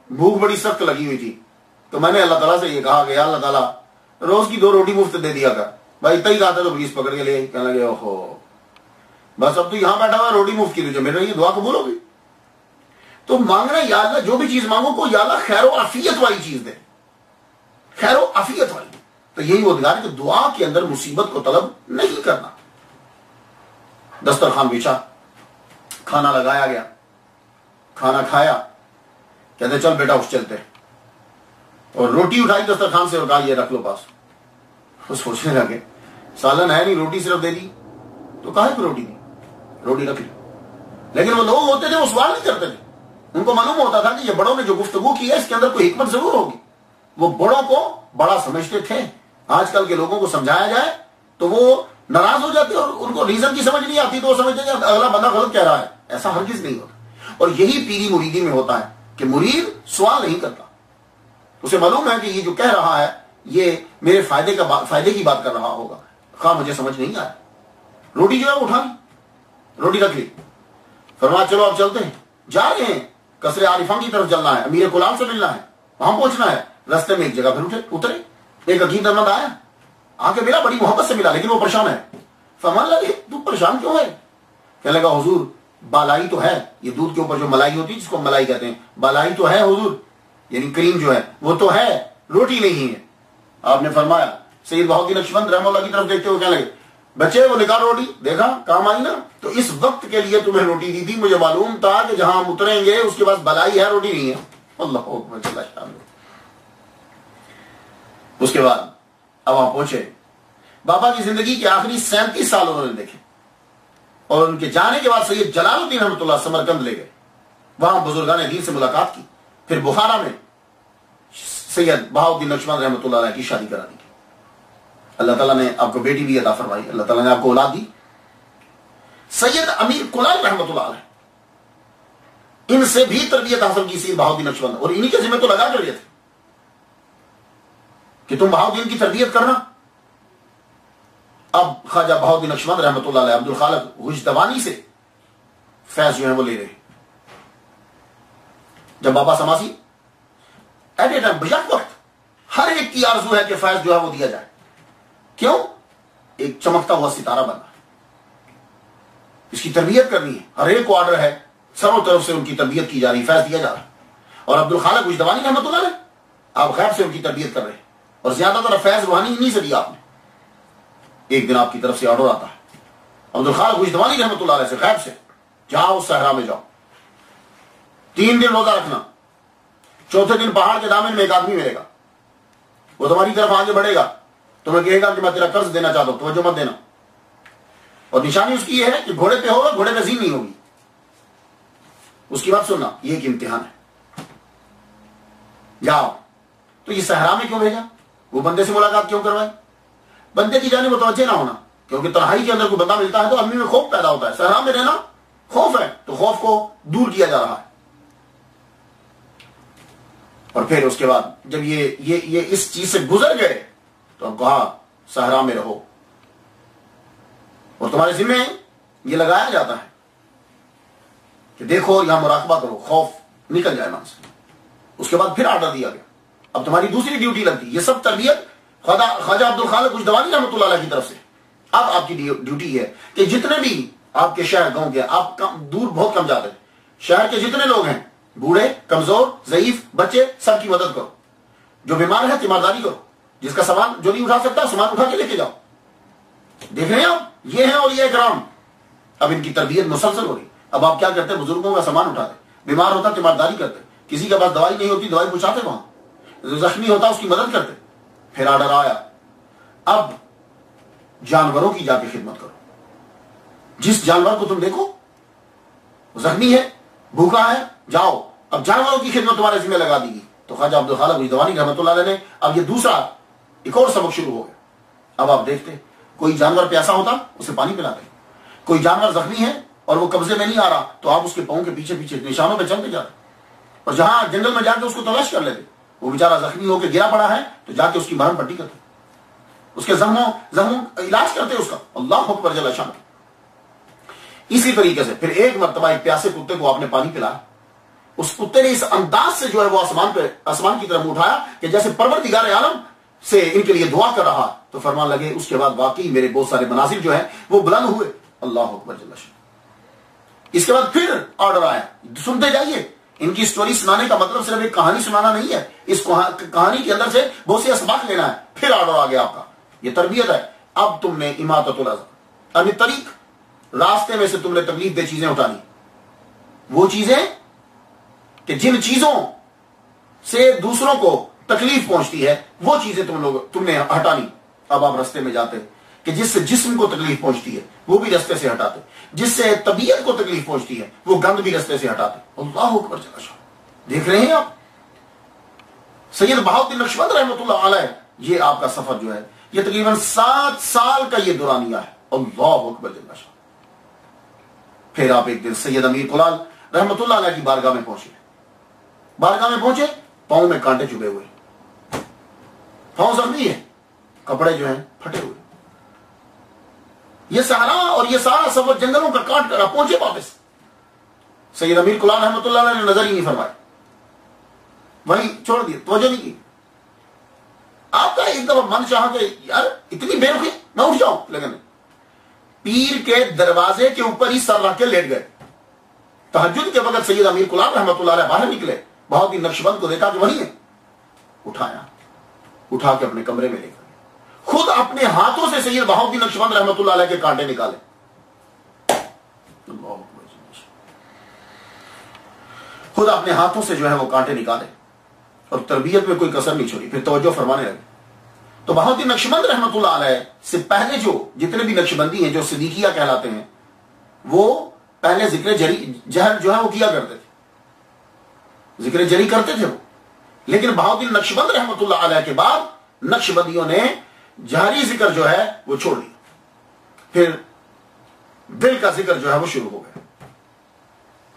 S1: بھوک بڑی سخت لگی ہوئی تھی, تو میں نے اللہ تعالیٰ سے یہ کہا کہ یا اللہ تعالیٰ روز کی 2 روٹی مفت دے دیا کر. بھائی اتنا ہی کہا تھا تو پولیس پکڑ کے لے آئی. کہنے لگے اوہو بس اب تو یہاں بیٹھا ہوا روٹی مفت کی تجھے مل رہی ہے, دعا قبول ہوگی. تو مانگنا یا اللہ جو بھی چیز مانگو کو یا اللہ خیر و عافیت والی چیز دے, خیر و عافیت والی. تو یہی وہ دعا ہے کہ دعا کے اندر مصیبت کو طلب نہیں کرنا. دسترخوان بچھا, کھانا لگایا گیا, کھانا کھایا, کہتے چل بیٹا اٹھ چلتے, اور روٹی اٹھائی دسترخوان سے اور کہا یہ رکھ لو پاس. وہ سوچنے لگے سالن ہے نہیں, روٹی صرف دے دی, تو کہا کہ روٹی دی, روٹی رکھ لی. لیکن وہ لوگ ہوتے تھے وہ سوال نہیں کرتے تھے, ان کو معلوم ہوتا تھا کہ یہ بڑوں نے جو گفتگو کی ہے اس کے اندر کوئی حکمت ضرور ہوگی. وہ بڑوں کو بڑا سمجھتے تھے. آج کل کے لوگوں کو سمجھایا جائے تو وہ ناراض ہو جاتے اور ان کو ریزن کی سمجھ نہیں آتی, تو وہ سمجھتے کہ اگلا بندہ غلط کہہ رہا ہے. ایسا ہرگز نہیں ہوتا. اور یہی پیری مریدی میں ہوتا ہے کہ مرید سوال نہیں کرتا, اسے معلوم ہے کہ یہ جو کہہ رہا ہے یہ میرے فائدے کی بات کر رہا ہوگا, خواہ مجھے سمجھ نہیں آیا. روٹی جو ہے وہ اٹھا لی, روٹی رکھ لی, فرمایا چلو اب چلتے ہیں. جا رہے ہیں, قصر عارفان کی طرف چلنا ہے, امیر کلال سے ملنا ہے, وہاں پہنچنا ہے. رستے میں ایک جگہ پھر اترے, ایک عقید احمد آیا, آ کے ملا, بڑی محبت سے ملا, لیکن وہ پریشان ہے. فرمانے لگے تو پریشان کیوں ہے؟ کہنے لگا حضور بالائی تو ہے, یہ دودھ کے اوپر جو ملائی ہوتی ہے جس کو ملائی کہتے ہیں, بالائی تو ہے حضور, یعنی کریم جو ہے وہ تو ہے, روٹی نہیں ہے. آپ نے فرمایا, سید بہاؤالدین نقشبند رحمہ اللہ کی طرف دیکھتے ہوئے کہنے لگے بچے وہ نکال روٹی, دیکھا کام آئی نا, تو اس وقت کے لیے تمہیں روٹی دی تھی, مجھے معلوم تھا کہ جہاں ہم اتریں گے اس کے بعد بلائی ہے, روٹی نہیں ہے. اللہ اکبر. اس کے بعد اب آپ پہنچے, بابا کی زندگی کے آخری 37 سال انہوں نے دیکھے, اور ان کے جانے کے بعد سید جلال الدین رحمۃ اللہ سمرقند لے گئے, وہاں بزرگان دین سے ملاقات کی. پھر بخارا میں سید بہاؤالدین نقشبند رحمۃ اللہ علیہ کی شادی کرا دی. اللہ تعالیٰ نے آپ کو بیٹی بھی عطا فرمائی, اللہ تعالیٰ نے آپ کو اولاد دی. سید امیر کلال رحمۃ اللہ علیہ, ان سے بھی تربیت حاصل کی سید بہاؤالدین نقشبند, اور انہی کے ذمہ تو لگا کر لیے تھے کہ تم بہاؤالدین کی تربیت کرنا. اب خواجہ بہاؤالدین نقشبند رحمۃ اللہ علیہ عبدالخالق غجدوانی سے فیض جو ہے وہ لے رہے. جب بابا Sammasi at a time back وقت ہر ایک کی آرزو ہے کہ فیض جو ہے وہ دیا جائے. کیوں؟ ایک چمکتا ہوا ستارہ بننا, اس کی تربیت کرنی ہے, ہر ایک کو آرڈر ہے, سروں طرف سے ان کی تربیت کی جا رہی, فیض دیا جا رہا ہے. اور عبدالخالق غجدوانی رحمۃ اللہ علیہ آپ غیب سے ان کی تربیت کر رہے ہیں, اور زیادہ تر فیض روحانی انہی سے دیا آپ نے. ایک دن آپ کی طرف سے آرڈر آتا ہے عبدالخالق غجدوانی رحمۃ اللہ علیہ سے, غیب سے, جاؤ صحرا میں جاؤ, 3 دن روزہ رکھنا, 4تھے دن پہاڑ کے دامن میں ایک آدمی ملے گا, وہ تمہاری طرف آگے بڑھے گا, تمہیں کہے گا کہ میں تیرا قرض دینا چاہتا ہوں, توجہ مت دینا. اور نشانی اس کی یہ ہے کہ گھوڑے پہ ہوگا, گھوڑے پہ زین نہیں ہوگی, اس کی بات سننا, یہ ایک امتحان ہے, جاؤ. تو یہ صحرا میں کیوں بھیجا؟ وہ بندے سے ملاقات کیوں کروائے؟ بندے کی جانب متوجہ نہ ہونا، کیونکہ تنہائی کے اندر کوئی بندہ ملتا ہے تو آدمی میں خوف پیدا ہوتا ہے، صحرا میں رہنا خوف ہے، تو خوف کو دور کیا جا رہا ہے۔ اور پھر اس کے بعد جب یہ اس چیز سے گزر گئے تو اب کہا صحرا میں رہو، اور تمہارے ذمہ یہ لگایا جاتا ہے کہ دیکھو یہاں مراقبہ کرو، خوف نکل جائے من سے۔ اس کے بعد پھر آرڈر دیا گیا، اب تمہاری دوسری ڈیوٹی لگتی۔ یہ سب تربیت خواجہ عبد الخالق کچھ رحمۃ اللہ علیہ کی طرف سے۔ اب آپ کی ڈیوٹی ہے کہ جتنے بھی آپ کے شہر گاؤں کے، آپ دور بہت کم جاتے ہیں، شہر کے جتنے لوگ ہیں، بوڑھے، کمزور، ضعیف، بچے، سب کی مدد کرو۔ جو بیمار ہے تیمارداری کرو، جس کا سامان جو نہیں اٹھا سکتا سامان اٹھا کے لے کے جاؤ۔ دیکھ رہے ہیں آپ، یہ ہیں اور یہ اکرام۔ اب ان کی تربیت مسلسل ہو رہی۔ اب آپ کیا کرتے ہیں؟ بزرگوں کا سامان اٹھاتے، بیمار ہوتا تیمارداری کرتے، کسی کے پاس دوائی نہیں ہوتی دوائی پہنچاتے وہاں، زخمی ہوتا اس کی مدد کرتے۔ پھر آرڈر آیا اب جانوروں کی جا کے خدمت کرو۔ جس جانور کو تم دیکھو زخمی ہے، بھوکا ہے، جاؤ اب جانوروں کی خدمت تمہارے ذمہ لگا دی گئی۔ تو خواجہ عبد الخالق گجدوانی رحمۃ اللہ علیہ نے اب یہ دوسرا ایک اور سبق شروع ہو گیا۔ اب آپ دیکھتے کوئی جانور پیاسا ہوتا اسے پانی پلاتے، کوئی جانور زخمی ہے اور وہ قبضے میں نہیں آ رہا تو آپ اس کے پاؤں کے پیچھے پیچھے نشانوں پہ چلتے جاتے، اور جہاں جنگل میں جا کے اس کو تلاش کر لیتے، وہ بیچارہ زخمی ہو کے گرا پڑا ہے تو جا کے اس کی مرہم پٹی کرتے، اس کے زخموں علاج کرتے اس کا۔ اللہ اکبر جل شان۔ اسی طریقے سے پھر ایک مرتبہ ایک پیاسے کتے کو آپ نے پانی پلایا، اس کتے نے اس انداز سے جو ہے وہ آسمان کی طرف اٹھایا کہ جیسے پروردگار عالم سے ان کے لیے دعا کر رہا، تو فرمان لگے اس کے بعد واقعی میرے بہت سارے مناظر جو ہیں وہ بلند ہوئے۔ اللہ اکبر جل شان۔ اس کے بعد پھر آرڈر آیا، سنتے جائیے، ان کی سٹوری سنانے کا مطلب صرف ایک کہانی سنانا نہیں ہے، اس کہانی کے اندر سے بہت سے اسباق لینا ہے۔ پھر آرڈر آ گیا آپ کا، یہ تربیت ہے۔ اب تم نے اماطۃ الاذى اب طریق، راستے میں سے تم نے تکلیف دہ چیزیں اٹھانی، وہ چیزیں کہ جن چیزوں سے دوسروں کو تکلیف پہنچتی ہے وہ چیزیں تم نے ہٹانی۔ اب آپ رستے میں جاتے کہ جس سے جسم کو تکلیف پہنچتی ہے وہ بھی رستے سے ہٹاتے، جس سے طبیعت کو تکلیف پہنچتی ہے وہ گند بھی رستے سے ہٹاتے۔ اللہ اکبر جل شان۔ دیکھ رہے ہیں آپ سید بہاؤالدین نقشبند رحمۃ اللہ علیہ، یہ آپ کا سفر جو ہے یہ تقریباً 7 سال کا یہ دورانیہ ہے۔ اللہ اکبر جل شان۔ پھر آپ ایک دن سید امیر کلال رحمۃ اللہ علیہ کی بارگاہ میں پہنچے، بارگاہ میں پہنچے، پاؤں میں کانٹے چبھے ہوئے، پاؤں زخمی ہے، کپڑے جو ہیں پھٹے ہوئے، یہ صحرا اور یہ سارا سفر جنگلوں کا کاٹ کر پہنچے واپس۔ سید امیر کلال رحمۃ اللہ علیہ نے نظر ہی نہیں فرمایا، وہیں چھوڑ دیا، توجہ نہیں کی۔ آپ کا ایک دفعہ من چاہا کہ یار اتنی بے رخی میں اٹھ جاؤں، لیکن پیر کے دروازے کے اوپر ہی سر رکھ کے لیٹ گئے۔ تہجد کے وقت سید امیر کلال رحمۃ اللہ علیہ باہر نکلے، بہاؤالدین نقشبند کو دیکھا کہ وہی ہے، اٹھایا، اٹھا کے اپنے کمرے میں لے گئے، خود اپنے ہاتھوں سے سید بہاؤالدین نقشبند رحمۃ اللہ علیہ کے کانٹے نکالے۔ خود اپنے ہاتھوں سے جو ہے وہ کانٹے نکالے اور تربیت میں کوئی کسر نہیں چھوڑی۔ پھر توجہ فرمانے لگے۔ تو بہاؤالدین نقشبند رحمۃ اللہ علیہ سے پہلے جو جتنے بھی نقشبندی ہیں جو صدیقیہ کہلاتے ہیں، وہ پہلے ذکر جہر جو ہے وہ کیا کرتے تھے، ذکر جری کرتے تھے وہ، لیکن بہاؤالدین نقشبند رحمۃ اللہ علیہ کے بعد نقشبندیوں نے جہری ذکر جو ہے وہ چھوڑ دیا، پھر دل کا ذکر جو ہے وہ شروع ہو گیا۔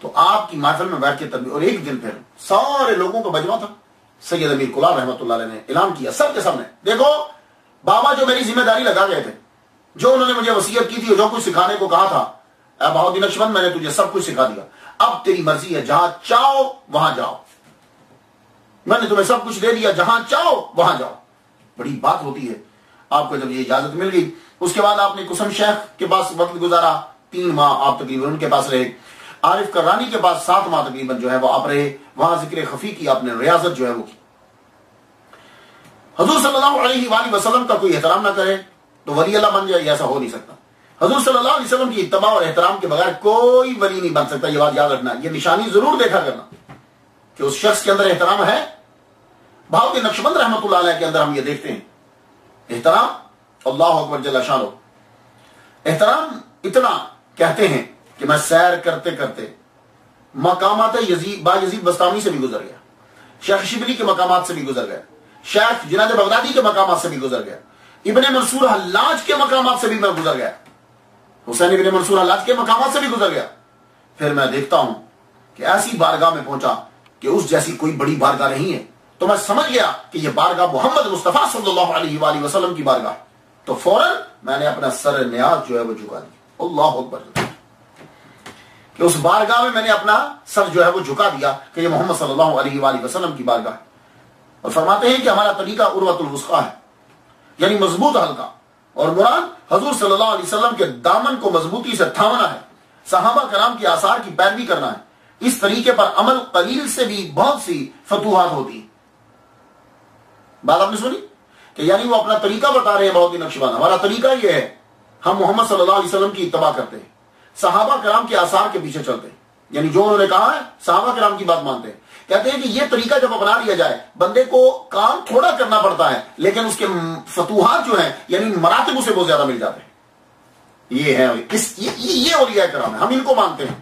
S1: تو آپ کی محفل میں بیٹھ کے تربیت، اور ایک دن پھر سارے لوگوں کو بجوا تھا، سید امیر کلال رحمۃ اللہ علیہ نے اعلان کیا سب کے سامنے، دیکھو بابا جو میری ذمہ داری لگا گئے تھے، جو انہوں نے مجھے وصیت کی تھی اور جو کچھ سکھانے کو کہا تھا، اے بہاؤالدین نقشبند میں نے تجھے سب کچھ سکھا دیا، اب تیری مرضی ہے، جہاں چاہو وہاں جاؤ، میں نے تمہیں سب کچھ دے دیا، جہاں چاہو وہاں جاؤ۔ بڑی بات ہوتی ہے۔ آپ کو جب یہ اجازت مل گئی، اس کے بعد آپ نے قسم شیخ کے پاس وقت گزارا، 3 ماہ آپ تقریباً ان کے پاس رہے، عارف کرانی کے پاس 7 ماہ تقریباً جو ہے وہ آپ رہے، وہاں ذکر خفی کی آپ نے ریاضت جو ہے وہ کی۔ حضور صلی اللہ علیہ وآلہ وسلم کا کوئی احترام نہ کرے تو ولی اللہ بن جائے، ایسا ہو نہیں سکتا۔ حضور صلی اللہ علیہ وسلم کی اتباع اور احترام کے بغیر کوئی ولی نہیں بن سکتا، یہ بات یاد رکھنا، یہ نشانی ضرور دیکھا کرنا کہ اس شخص کے اندر احترام ہے۔ بہاؤالدین نقشبند رحمۃ اللہ علیہ کے اندر ہم یہ دیکھتے ہیں احترام، اللہ اکبر جل شانہ۔ احترام اتنا کہتے ہیں کہ میں سیر کرتے کرتے مقامات با یزید بستامی سے بھی گزر گیا، شیخ شبلی کے مقامات سے بھی گزر گیا، شیخ جنید بغدادی کے مقامات سے بھی گزر گیا، ابن منصور حلاج کے مقامات سے بھی میں گزر گیا، حسین ابن منصور حلاج کے مقامات سے بھی گزر گیا. پھر میں دیکھتا ہوں کہ ایسی بارگاہ میں پہنچا کہ اس جیسی کوئی بڑی بارگاہ نہیں ہے. تو میں سمجھ گیا کہ یہ بارگاہ محمد مصطفیٰ صلی اللہ علیہ وآلہ وسلم کی بارگاہ. تو فوراً میں نے اپنا سر نیاز جو ہے وہ جھکا دیا. اللہ اکبر. کہ اس بارگاہ میں نے اپنا سر جو ہے وہ جھکا دیا کہ یہ محمد صلی اللہ علیہ وآلہ وسلم کی بارگاہ ہے. اور فرماتے ہیں کہ ہمارا طریقہ عروۃ الوثقیٰ ہے، یعنی مضبوط حلقہ، اور مراد حضور صلی اللہ علیہ وسلم کے دامن کو مضبوطی سے تھامنا ہے، صحابہ کرام کے آثار کی پیروی کرنا ہے. اس طریقے پر عمل قلیل سے بھی بہت سی فتوحات ہوتی. بات آپ نے سنی کہ یعنی وہ اپنا طریقہ بتا رہے ہیں بہت ہی نقشبند. ہمارا طریقہ یہ ہے، ہم محمد صلی اللہ علیہ وسلم کی اتباع کرتے ہیں، صحابہ کرام کے آثار کے پیچھے چلتے ہیں، یعنی جو انہوں نے کہا ہے صحابہ کرام کی بات مانتے ہیں. کہتے ہیں کہ یہ طریقہ جب اپنا لیا جائے بندے کو کام تھوڑا کرنا پڑتا ہے لیکن اس کے فتوحات جو ہیں یعنی مراتب اسے بہت زیادہ مل جاتے ہیں. یہ ہے یہ اولیاء کرام ہے، ہم ان کو مانتے ہیں.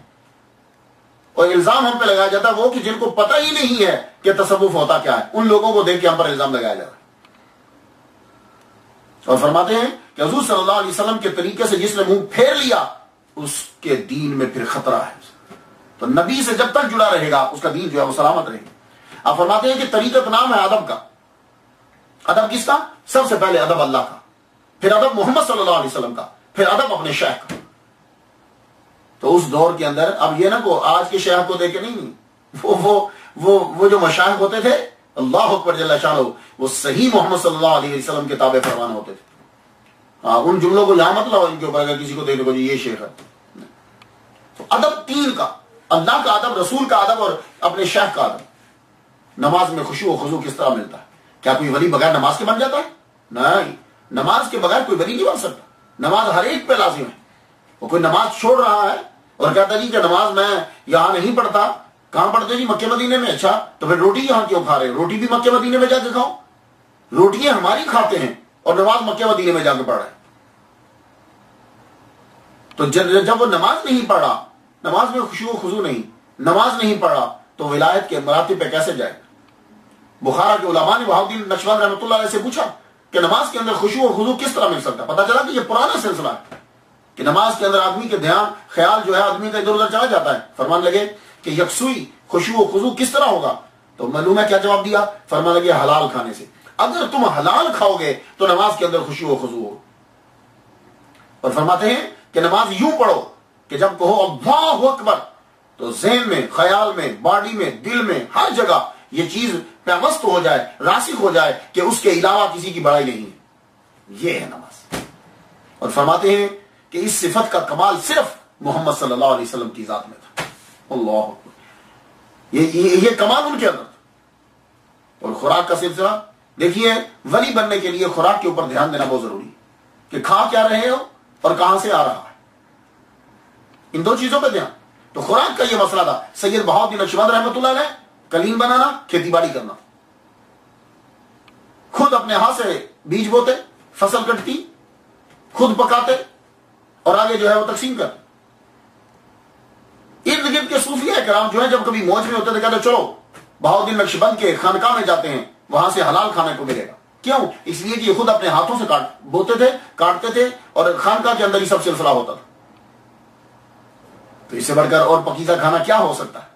S1: اور الزام ہم پہ لگایا جاتا ہے وہ کہ جن کو پتہ ہی نہیں ہے کہ تصوف ہوتا کیا ہے، ان لوگوں کو دیکھ کے ہم پر الزام لگایا جاتا ہے. اور فرماتے ہیں کہ حضور صلی اللہ علیہ وسلم کے طریقے سے جس نے منہ پھیر لیا اس کے دین میں پھر خطرہ ہے. تو نبی سے جب تک جڑا رہے گا اس کا دین جو ہے وہ سلامت رہے گا. آپ فرماتے ہیں کہ طریقت نام ہے ادب کا. ادب کس کا؟ سب سے پہلے ادب اللہ کا، پھر ادب محمد صلی اللہ علیہ وسلم کا، پھر ادب اپنے شیخ کا. تو اس دور کے اندر اب یہ نہ کو آج کے شیخ کو دیکھ کے نہیں، وہ جو مشائخ ہوتے تھے اللہ اکبر جل شانہ وہ صحیح محمد صلی اللہ علیہ وسلم کے تابع فرمان ہوتے تھے. ان جملوں کو یہاں مت لاؤ ان کے اوپر اگر کسی کو دیکھنے کو یہ شیخ ہے. تو ادب تین کا، اللہ کا ادب، رسول کا ادب اور اپنے شیخ کا ادب. نماز میں خشوع و خضوع کس طرح ملتا ہے؟ کیا کوئی ولی بغیر نماز کے بن جاتا ہے؟ نہیں، نماز کے بغیر کوئی ولی نہیں بن سکتا. نماز ہر ایک پہ لازم ہے. وہ کوئی نماز چھوڑ رہا ہے اور کہتا جی کہ نماز میں یہاں نہیں پڑھتا. کہاں پڑھتے جی؟ مکہ مدینے میں. اچھا تو پھر روٹی یہاں کیوں کھا رہے؟ روٹی بھی مکہ مدینے میں جا کے کھاؤ. روٹیاں ہماری کھاتے ہیں اور نماز مکہ مدینے میں جا کے پڑھ رہے ہیں. تو جب وہ نماز نہیں پڑھا، نماز میں خشوع و خضوع نہیں، نماز نہیں پڑھا تو ولایت کے مراتب پہ کیسے جائے؟ بخارا کے علماء نے بہاؤدین نقشبند رحمۃ اللہ علیہ سے پوچھا کہ نماز کے اندر خشوع و خضوع کس طرح مل سکتا ہے؟ پتہ چلا کہ یہ پرانا سلسلہ ہے کہ نماز کے اندر آدمی کے دھیان خیال جو ہے آدمی کا ادھر ادھر چلا جاتا ہے. فرمان لگے کہ یکسوئی خشوع و خضوع کس طرح ہوگا؟ تو معلوم ہے کیا جواب دیا؟ فرمان لگے حلال کھانے سے. اگر تم حلال کھاؤ گے تو نماز کے اندر خشوع و خضوع ہو. اور فرماتے ہیں کہ نماز یوں پڑھو کہ جب کہو اللہ اکبر تو ذہن میں، خیال میں، باڈی میں، دل میں، ہر جگہ یہ چیز پیوست ہو جائے، راسخ ہو جائے کہ اس کے علاوہ کسی کی بڑائی نہیں ہے. یہ ہے نماز. اور فرماتے ہیں کہ اس صفت کا کمال صرف محمد صلی اللہ علیہ وسلم کی ذات میں تھا. اللہ اکبر. یہ کمال ان کے اندر تھا. اور خوراک کا سلسلہ دیکھیے، ولی بننے کے لیے خوراک کے اوپر دھیان دینا بہت ضروری ہے کہ کھا کیا رہے ہو اور کہاں سے آ رہا ہے. ان دو چیزوں پہ دھیان. تو خوراک کا یہ مسئلہ تھا. سید بہاؤدین نقشبند رحمۃ اللہ علیہ کلیم بنانا، کھیتی باڑی کرنا، خود اپنے ہاتھ سے بیج بوتے، فصل کٹتی، خود پکاتے اور آگے جو ہے وہ تقسیم کرتے. ارد گرد کے صوفیہ کرام جو ہے جب کبھی موج میں ہوتے تھے کہتے چلو بہاؤدین نقشبند کے خانقاہ میں جاتے ہیں، وہاں سے حلال کھانے کو ملے گا. کیوں؟ اس لیے کہ یہ خود اپنے ہاتھوں سے بوتے تھے، کاٹتے تھے اور خانقاہ کے اندر ہی سب سلسلہ ہوتا تھا. تو اس سے بڑھ کر اور پکیزہ کھانا کیا ہو سکتا ہے؟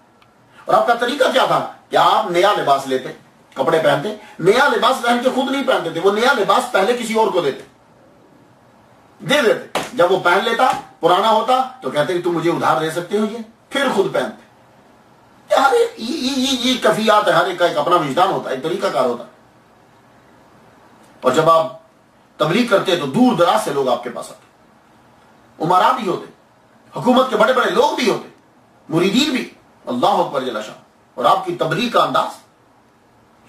S1: اور آپ کا طریقہ کیا تھا کہ آپ نیا لباس لیتے، کپڑے پہنتے، نیا لباس پہن کے خود نہیں پہنتے تھے، وہ نیا لباس پہلے کسی اور کو دے دیتے. جب وہ پہن لیتا، پرانا ہوتا تو کہتے کہ تم مجھے ادھار دے سکتے ہو، یہ پھر خود پہنتے. یہ کفیات ہے، ہر ایک کا ایک اپنا وجدان ہوتا ہے، ایک طریقہ کار ہوتا ہے. اور جب آپ تبلیغ کرتے تو دور دراز سے لوگ آپ کے پاس آتے، امراء بھی ہوتے، حکومت کے بڑے بڑے لوگ بھی ہوتے، مریدین بھی. اللہ اکبر جل شان. اور آپ کی تبلیغ کا انداز،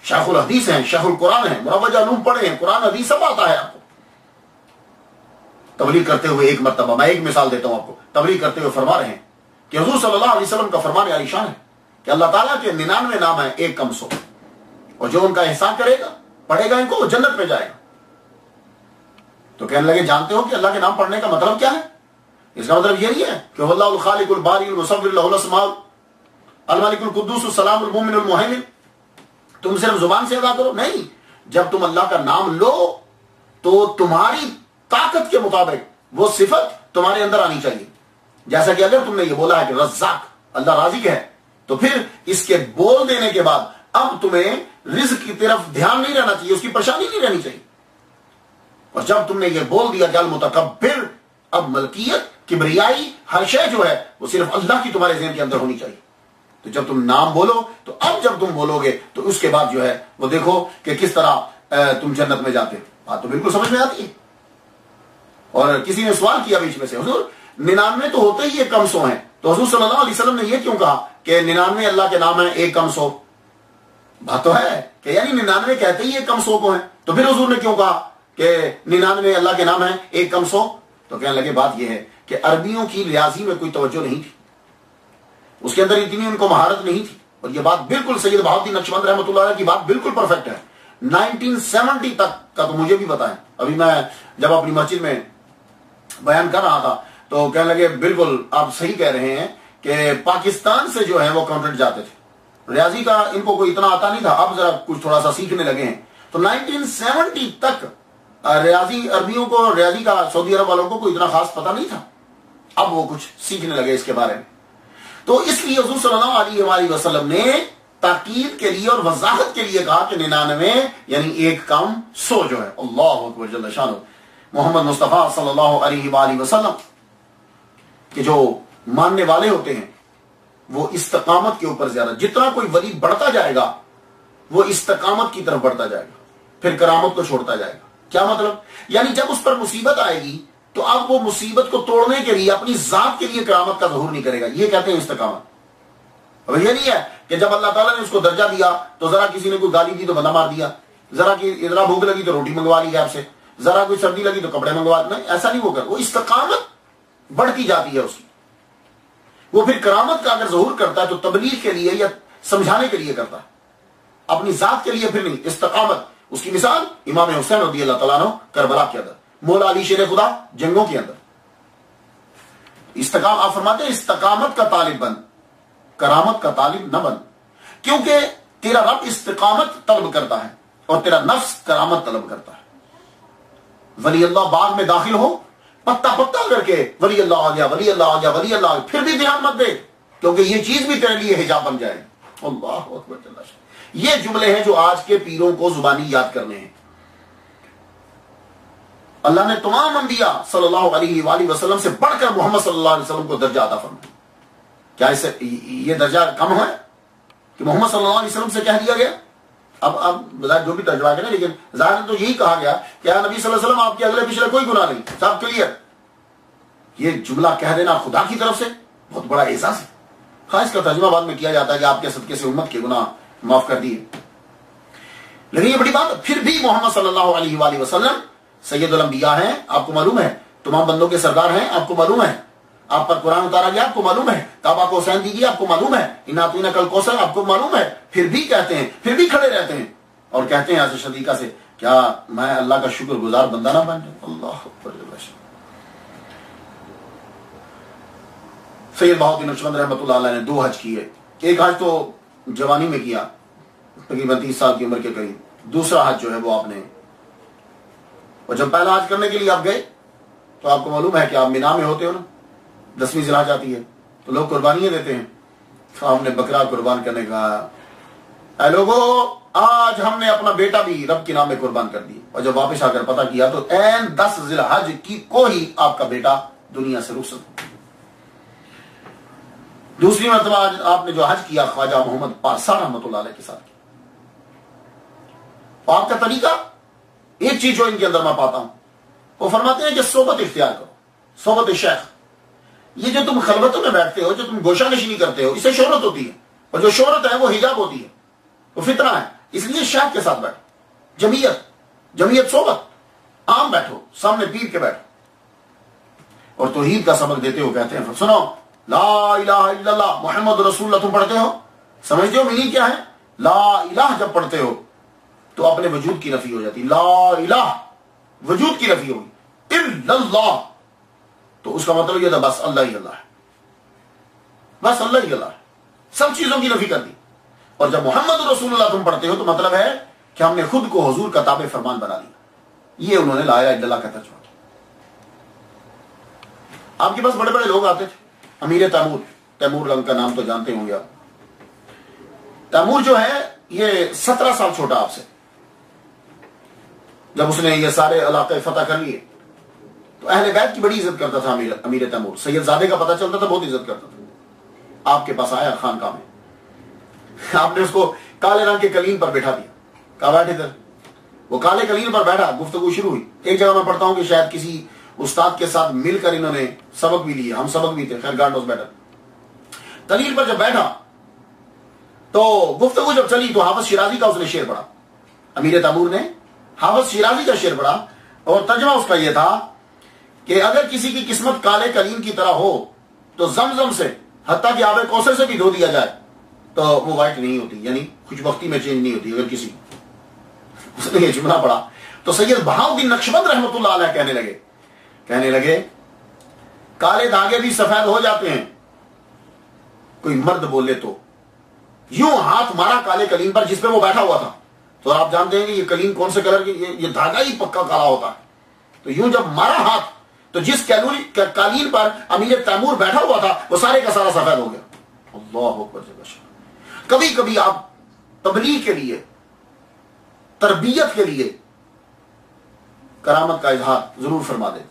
S1: شیخ الحدیث ہیں، شیخ القرآن ہیں، مروج علوم پڑھے ہیں، قرآن حدیث سب آتا ہے آپ کو. تبلیغ کرتے ہوئے ایک مرتبہ میں ایک مثال دیتا ہوں آپ کو. تبلیغ کرتے ہوئے فرما رہے ہیں کہ حضور صلی اللہ علیہ وسلم کا فرمان عالی شان ہے کہ اللہ تعالیٰ کے 99 نام ہیں، ایک کم 100، اور جو ان کا احسان کرے گا، پڑھے گا ان کو، وہ جنت میں جائے گا. تو کہنے لگے جانتے ہو کہ اللہ کے نام پڑھنے کا مطلب کیا ہے؟ اس کا مطلب یہی ہے کہ اللہ الخالق الباری المصور له الاسماء الملک القدوس السلام المؤمن المہیمن. تم صرف زبان سے ادا کرو؟ نہیں، جب تم اللہ کا نام لو تو تمہاری طاقت کے مطابق وہ صفت تمہارے اندر آنی چاہیے. جیسا کہ اگر تم نے یہ بولا ہے کہ رزاق اللہ رازق ہے تو پھر اس کے بول دینے کے بعد اب تمہیں رزق کی طرف دھیان نہیں رہنا چاہیے, اس کی پریشانی نہیں رہنی چاہیے. اور جب تم نے یہ بول دیا کہ المتکبر, اب ملکیت کبریائی ہر شے جو ہے وہ صرف اللہ کی تمہارے ذہن کے اندر ہونی چاہیے. تو جب تم نام بولو تو اب جب تم بولو گے تو اس کے بعد جو ہے وہ دیکھو کہ کس طرح تم جنت میں جاتے. بات تو بالکل سمجھ میں آتی ہے. اور کسی نے سوال کیا بیچ میں سے, حضور 99 تو ہوتے ہی 1 کم 100 ہیں, تو حضور صلی اللہ علیہ وسلم نے یہ کیوں کہا کہ 99 اللہ کے نام ہیں 1 کم 100؟ بات تو ہے کہ یعنی 99 کہتے ہی 1 کم 100 کو ہیں, تو پھر حضور نے کیوں کہا کہ 99 اللہ کے نام ہیں 1 کم 100؟ تو کہنے لگے بات یہ ہے کہ عربیوں کی ریاضی میں کوئی توجہ نہیں تھی, اس کے اندر اتنی ان کو مہارت نہیں تھی. اور یہ بات بالکل سید بہاؤالدین نقشبند رحمۃ اللہ علیہ کی بات بالکل پرفیکٹ ہے. 1970 تک کا تو مجھے بھی پتا ہے. ابھی میں جب اپنی مسجد میں بیان کر رہا تھا تو کہنے لگے بالکل آپ صحیح کہہ رہے ہیں کہ پاکستان سے جو ہے وہ کانٹریکٹ جاتے تھے. ریاضی کا ان کو کوئی اتنا آتا نہیں تھا, اب ذرا کچھ تھوڑا سا سیکھنے لگے ہیں. تو 1970 تک ریاضی عربیوں کو, ریاضی کا سعودی عرب والوں کو کوئی اتنا خاص پتہ نہیں تھا. اب وہ کچھ سیکھنے لگے اس کے بارے میں. تو اس لیے حضور صلی اللہ علیہ وآلہ وسلم نے تاکید کے لیے اور وضاحت کے لیے کہا کہ 99 یعنی 1 کم 100 جو ہے. اللہ اکبر جل شانہ. محمد مصطفیٰ صلی اللہ علیہ وآلہ وسلم کہ جو ماننے والے ہوتے ہیں وہ استقامت کے اوپر زیادہ, جتنا کوئی ولی بڑھتا جائے گا وہ استقامت کی طرف بڑھتا جائے گا, پھر کرامت کو چھوڑتا جائے گا. کیا مطلب؟ یعنی جب اس پر مصیبت آئے گی تو اب وہ مصیبت کو توڑنے کے لیے اپنی ذات کے لیے کرامت کا ظہور نہیں کرے گا. یہ کہتے ہیں استقامت. اب یہ نہیں ہے کہ جب اللہ تعالیٰ نے اس کو درجہ دیا تو ذرا کسی نے کوئی گالی دی تو بندہ مار دیا, ذرا بھوک لگی تو روٹی منگوا لی آپ سے, ذرا کوئی سردی لگی تو کپڑے منگوا. نہیں, ایسا نہیں وہ کر. وہ استقامت بڑھتی جاتی ہے اس کی. وہ پھر کرامت کا اگر ظہور کرتا ہے تو تبلیغ کے لیے یا سمجھانے کے لیے کرتا ہے, اپنی ذات کے لیے پھر نہیں. استقامت, اس کی مثال امام حسین رضی اللہ تعالیٰ عنہ کربلا کے اندر, مولا علی شیر خدا جنگوں کے اندر. آپ فرماتے ہیں استقامت کا طالب بن, کرامت کا طالب نہ بن, کیونکہ تیرا رب استقامت طلب کرتا ہے اور تیرا نفس کرامت طلب کرتا ہے. ولی اللہ باغ میں داخل ہو, پتا پتا کر کے ولی اللہ آ گیا, ولی اللہ آ گیا, ولی اللہ, پھر بھی دھیان مت دے کیونکہ یہ چیز بھی تیرے لیے حجاب بن جائے. اللہ اکبر جل شانہ. یہ جملے ہیں جو آج کے پیروں کو زبانی یاد کرنے ہیں. اللہ نے تمام انبیاء صلی اللہ علیہ وآلہ وسلم سے بڑھ کر محمد صلی اللہ علیہ وسلم کو درجہ عطا فرمایا. کیا اس سے یہ درجہ کم ہے کہ محمد صلی اللہ علیہ وسلم سے کہہ دیا گیا؟ اب جو بھی ترجمہ کریں, لیکن ظاہر تو یہی کہا گیا کہ نبی صلی اللہ علیہ وسلم آپ کے اگلے پچھلے کوئی گناہ نہیں, صاحب کلیئر. یہ جملہ کہہ دینا خدا کی طرف سے بہت بڑا اعزاز ہے. ہاں, اس کا ترجمہ بعد میں کیا جاتا ہے کہ آپ کے صدقے سے امت کے گناہ معاف کر دیے, لیکن یہ بڑی بات. پھر بھی محمد صلی اللہ علیہ وآلہ وسلم سید الانبیاء ہیں, آپ کو معلوم ہے, تمام بندوں کے سردار ہیں, آپ کو معلوم ہے, آپ پر قرآن اتارا گیا, آپ کو معلوم ہے, کعبہ کو حسین دیجیے, آپ کو معلوم ہے, انعطینا کل کوثر, آپ کو معلوم ہے. پھر بھی کہتے ہیں, پھر بھی کھڑے رہتے ہیں اور کہتے ہیں ایسے شدیقہ سے, کیا میں اللہ کا شکر گزار بندہ نہ بن جاؤں؟ اللہ اکبر. سید بہاؤالدین نقشبند رحمۃ اللہ علیہ نے 2 حج کیے. ایک حج تو جوانی میں کیا, تقریباً 30 سال کی عمر کے قریب. دوسرا حج جو ہے وہ آپ نے, اور جب پہلا حج کرنے کے لیے آپ گئے تو آپ کو معلوم ہے کہ آپ مینا میں ہوتے ہو نا, 10ویں ذی الحج آتی ہے تو لوگ قربانیاں دیتے ہیں. تو آپ نے بکرا قربان کرنے کا, اے لوگو آج ہم نے اپنا بیٹا بھی رب کے نام میں قربان کر دیا. اور جب واپس آ کر پتہ کیا تو این 10 ذی الحج کی کو ہی آپ کا بیٹا دنیا سے رخصت. دوسری مرتبہ آپ نے جو حج کیا خواجہ محمد پارسا رحمۃ اللہ علیہ کے ساتھ کیا. آپ کا طریقہ, ایک چیز جو ان کے اندر میں پاتا ہوں, وہ فرماتے ہیں کہ صحبت اختیار کرو, صحبت شیخ. یہ جو تم خلوتوں میں بیٹھتے ہو, جو تم گوشہ نشینی کرتے ہو, اسے شہرت ہوتی ہے, اور جو شہرت ہے وہ حجاب ہوتی ہے, وہ فتنہ ہے. اس لیے شیخ کے ساتھ بیٹھو, جمعیت صحبت, عام بیٹھو, سامنے پیر کے بیٹھو, اور توحید کا سبق دیتے ہو. کہتے ہیں سنو لا الہ الا اللہ محمد رسول اللہ, تم پڑھتے ہو, سمجھتے ہو میننگ کیا ہے؟ لا الہ جب پڑھتے ہو تو اپنے وجود کی نفی ہو جاتی. لا الہ وجود کی نفی ہوگی, الا اللہ تو اس کا مطلب یہ تھا بس اللہ ہی اللہ ہے, بس اللہ ہی اللہ ہے, سب چیزوں کی نفی کر دی. اور جب محمد رسول اللہ تم پڑھتے ہو تو مطلب ہے کہ ہم نے خود کو حضور کا تابع فرمان بنا لیا. یہ انہوں نے لا الہ الا اللہ کا ترجمہ کیا. آپ کے پاس بڑے بڑے لوگ آتے تھے. امیر تیمور لنگ کا نام تو جانتے ہوں گے آپ. تیمور جو ہے یہ 17 سال چھوٹا آپ سے. جب اس نے یہ سارے علاقے فتح کر لیے تو اہل بیت کی بڑی عزت کرتا تھا امیر تیمور. سید زادے کا پتہ چلتا تھا بہت عزت کرتا تھا. آپ کے پاس آیا خانقاہ میں, آپ نے اس کو کالے رنگ کے قلین پر بیٹھا دیا, کہا بیٹھ ادھر. وہ کالے قلین پر بیٹھا, گفتگو شروع ہوئی. ایک جگہ میں پڑھتا ہوں کہ شاید کسی استاد کے ساتھ مل کر انہوں نے سبق بھی لیے, ہم سبق بھی تھے, خیر گاڈ نوز بیٹر. قلین پر جب بیٹھا تو گفتگو جب چلی تو حافظ شیرازی کا اس نے شعر پڑھا. امیر تیمور نے حافظ شیرازی کا شعر پڑھا اور ترجمہ اس کا یہ تھا کہ اگر کسی کی قسمت کالے قلین کی طرح ہو تو زمزم سے حتیٰ کہ آب کوثر سے بھی دھو دیا جائے تو وہ وائٹ نہیں ہوتی, یعنی خوشبختی میں چینج نہیں ہوتی. اگر کسی اس نے یہ جملہ پڑھا تو سید بہاؤالدین نقشبند رحمۃ اللہ علیہ کہنے لگے کالے دھاگے بھی سفید ہو جاتے ہیں. کوئی مرد بولے تو یوں ہاتھ مارا کالے قلین پر جس پہ وہ بیٹھا ہوا تھا. تو آپ جانتے ہیں کہ یہ قلین کون سے کلر کی, یہ دھاگا ہی پکا کالا ہوتا ہے. تو یوں جب مارا ہاتھ تو جس قالین پر امیر تیمور بیٹھا ہوا تھا وہ سارے کا سارا سفید ہو گیا. اللہ اکبر. کبھی کبھی آپ تبلیغ کے لیے, تربیت کے لیے کرامت کا اظہار ضرور فرما دیں,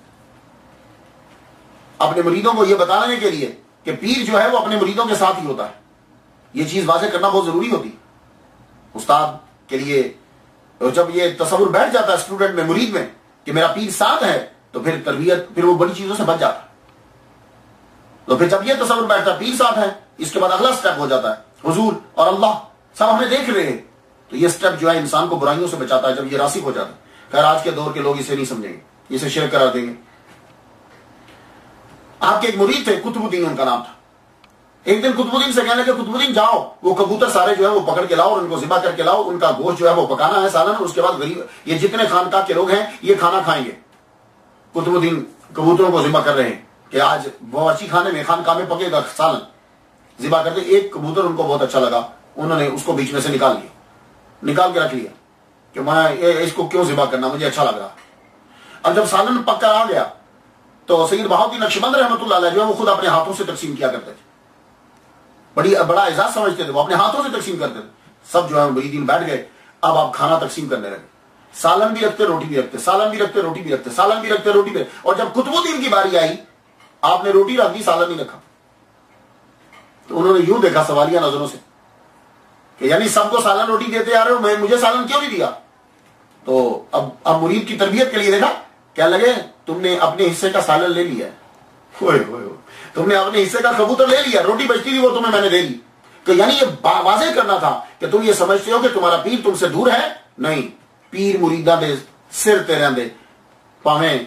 S1: اپنے مریدوں کو یہ بتانے کے لیے کہ پیر جو ہے وہ اپنے مریدوں کے ساتھ ہی ہوتا ہے. یہ چیز واضح کرنا بہت ضروری ہوتی استاد کے لیے. جب یہ تصور بیٹھ جاتا ہے اسٹوڈنٹ میں, مرید میں, کہ میرا پیر ساتھ ہے, تو پھر تربیت, پھر وہ بڑی چیزوں سے بچ جاتا ہے. تو پھر جب یہ تصور بیٹھتا ہے پیر ساتھ ہے, اس کے بعد اگلا سٹیپ ہو جاتا ہے حضور اور اللہ سب ہمیں دیکھ رہے ہیں. تو یہ سٹیپ جو ہے انسان کو برائیوں سے بچاتا ہے جب یہ راسخ ہو جاتا ہے. خیر آج کے دور کے لوگ اسے نہیں سمجھیں گے, اسے شیئر کرا دیں گے. آپ کے ایک مرید تھے, قطب الدین ان کا نام تھا. ایک دن قطب الدین سے کہنے لگے قطب الدین جاؤ وہ کبوتر سارے جو ہے وہ پکڑ کے لاؤ اور ان کو ذبح کر کے لاؤ, ان کا گوشت جو ہے وہ پکانا ہے سالن, اور اس کے بعد غریب یہ جتنے خانقاہ کے لوگ ہیں یہ کھانا کھائیں گے. قطب الدین کبوتروں کو ذبح کر رہے ہیں کہ آج باورچی خانے میں خانقاہ میں پکے گا سالن. ذبح کرتے ایک کبوتر ان کو بہت اچھا لگا, انہوں نے اس کو بیچ میں سے نکال کے رکھ لیا کہ میں اس کو کیوں ذبح کرنا, مجھے اچھا لگ رہا. اب جب سالن پک کر آ گیا تو سید بہاؤالدین نقشبند رحمۃ اللہ علیہ جو ہے وہ خود اپنے ہاتھوں سے تقسیم کیا کرتے تھے. بڑا اعزاز سمجھتے تھے, وہ اپنے ہاتھوں سے تقسیم کرتے تھے. سب جو ہے مریدین بیٹھ گئے, اب آپ کھانا تقسیم کرنے لگے. سالن بھی رکھتے, روٹی بھی رکھتے, سالن بھی رکھتے, روٹی بھی رکھتے, سالن بھی رکھتے, روٹی بھی. اور جب قطب الدین کی باری آئی آپ نے روٹی رکھ دی, سالن نہیں رکھا. تو انہوں نے یوں دیکھا سوالیہ نظروں سے کہ یعنی سب کو سالن روٹی دیتے آ رہے ہو, مجھے سالن کیوں نہیں دیا. تو اب مرید کی تربیت کے لیے دیکھا, کیا لگے تم نے اپنے حصے کا سالن لے لیا, تم نے اپنے حصے کا کبوتر لے لیا, روٹی بچتی تھی وہ تمہیں میں نے دے دی. تو یعنی یہ واضح کرنا تھا کہ تم یہ سمجھتے ہو کہ تمہارا پیر تم سے دور ہے. نہیں, پیر مریداں دے سر تے رہندے, پاویں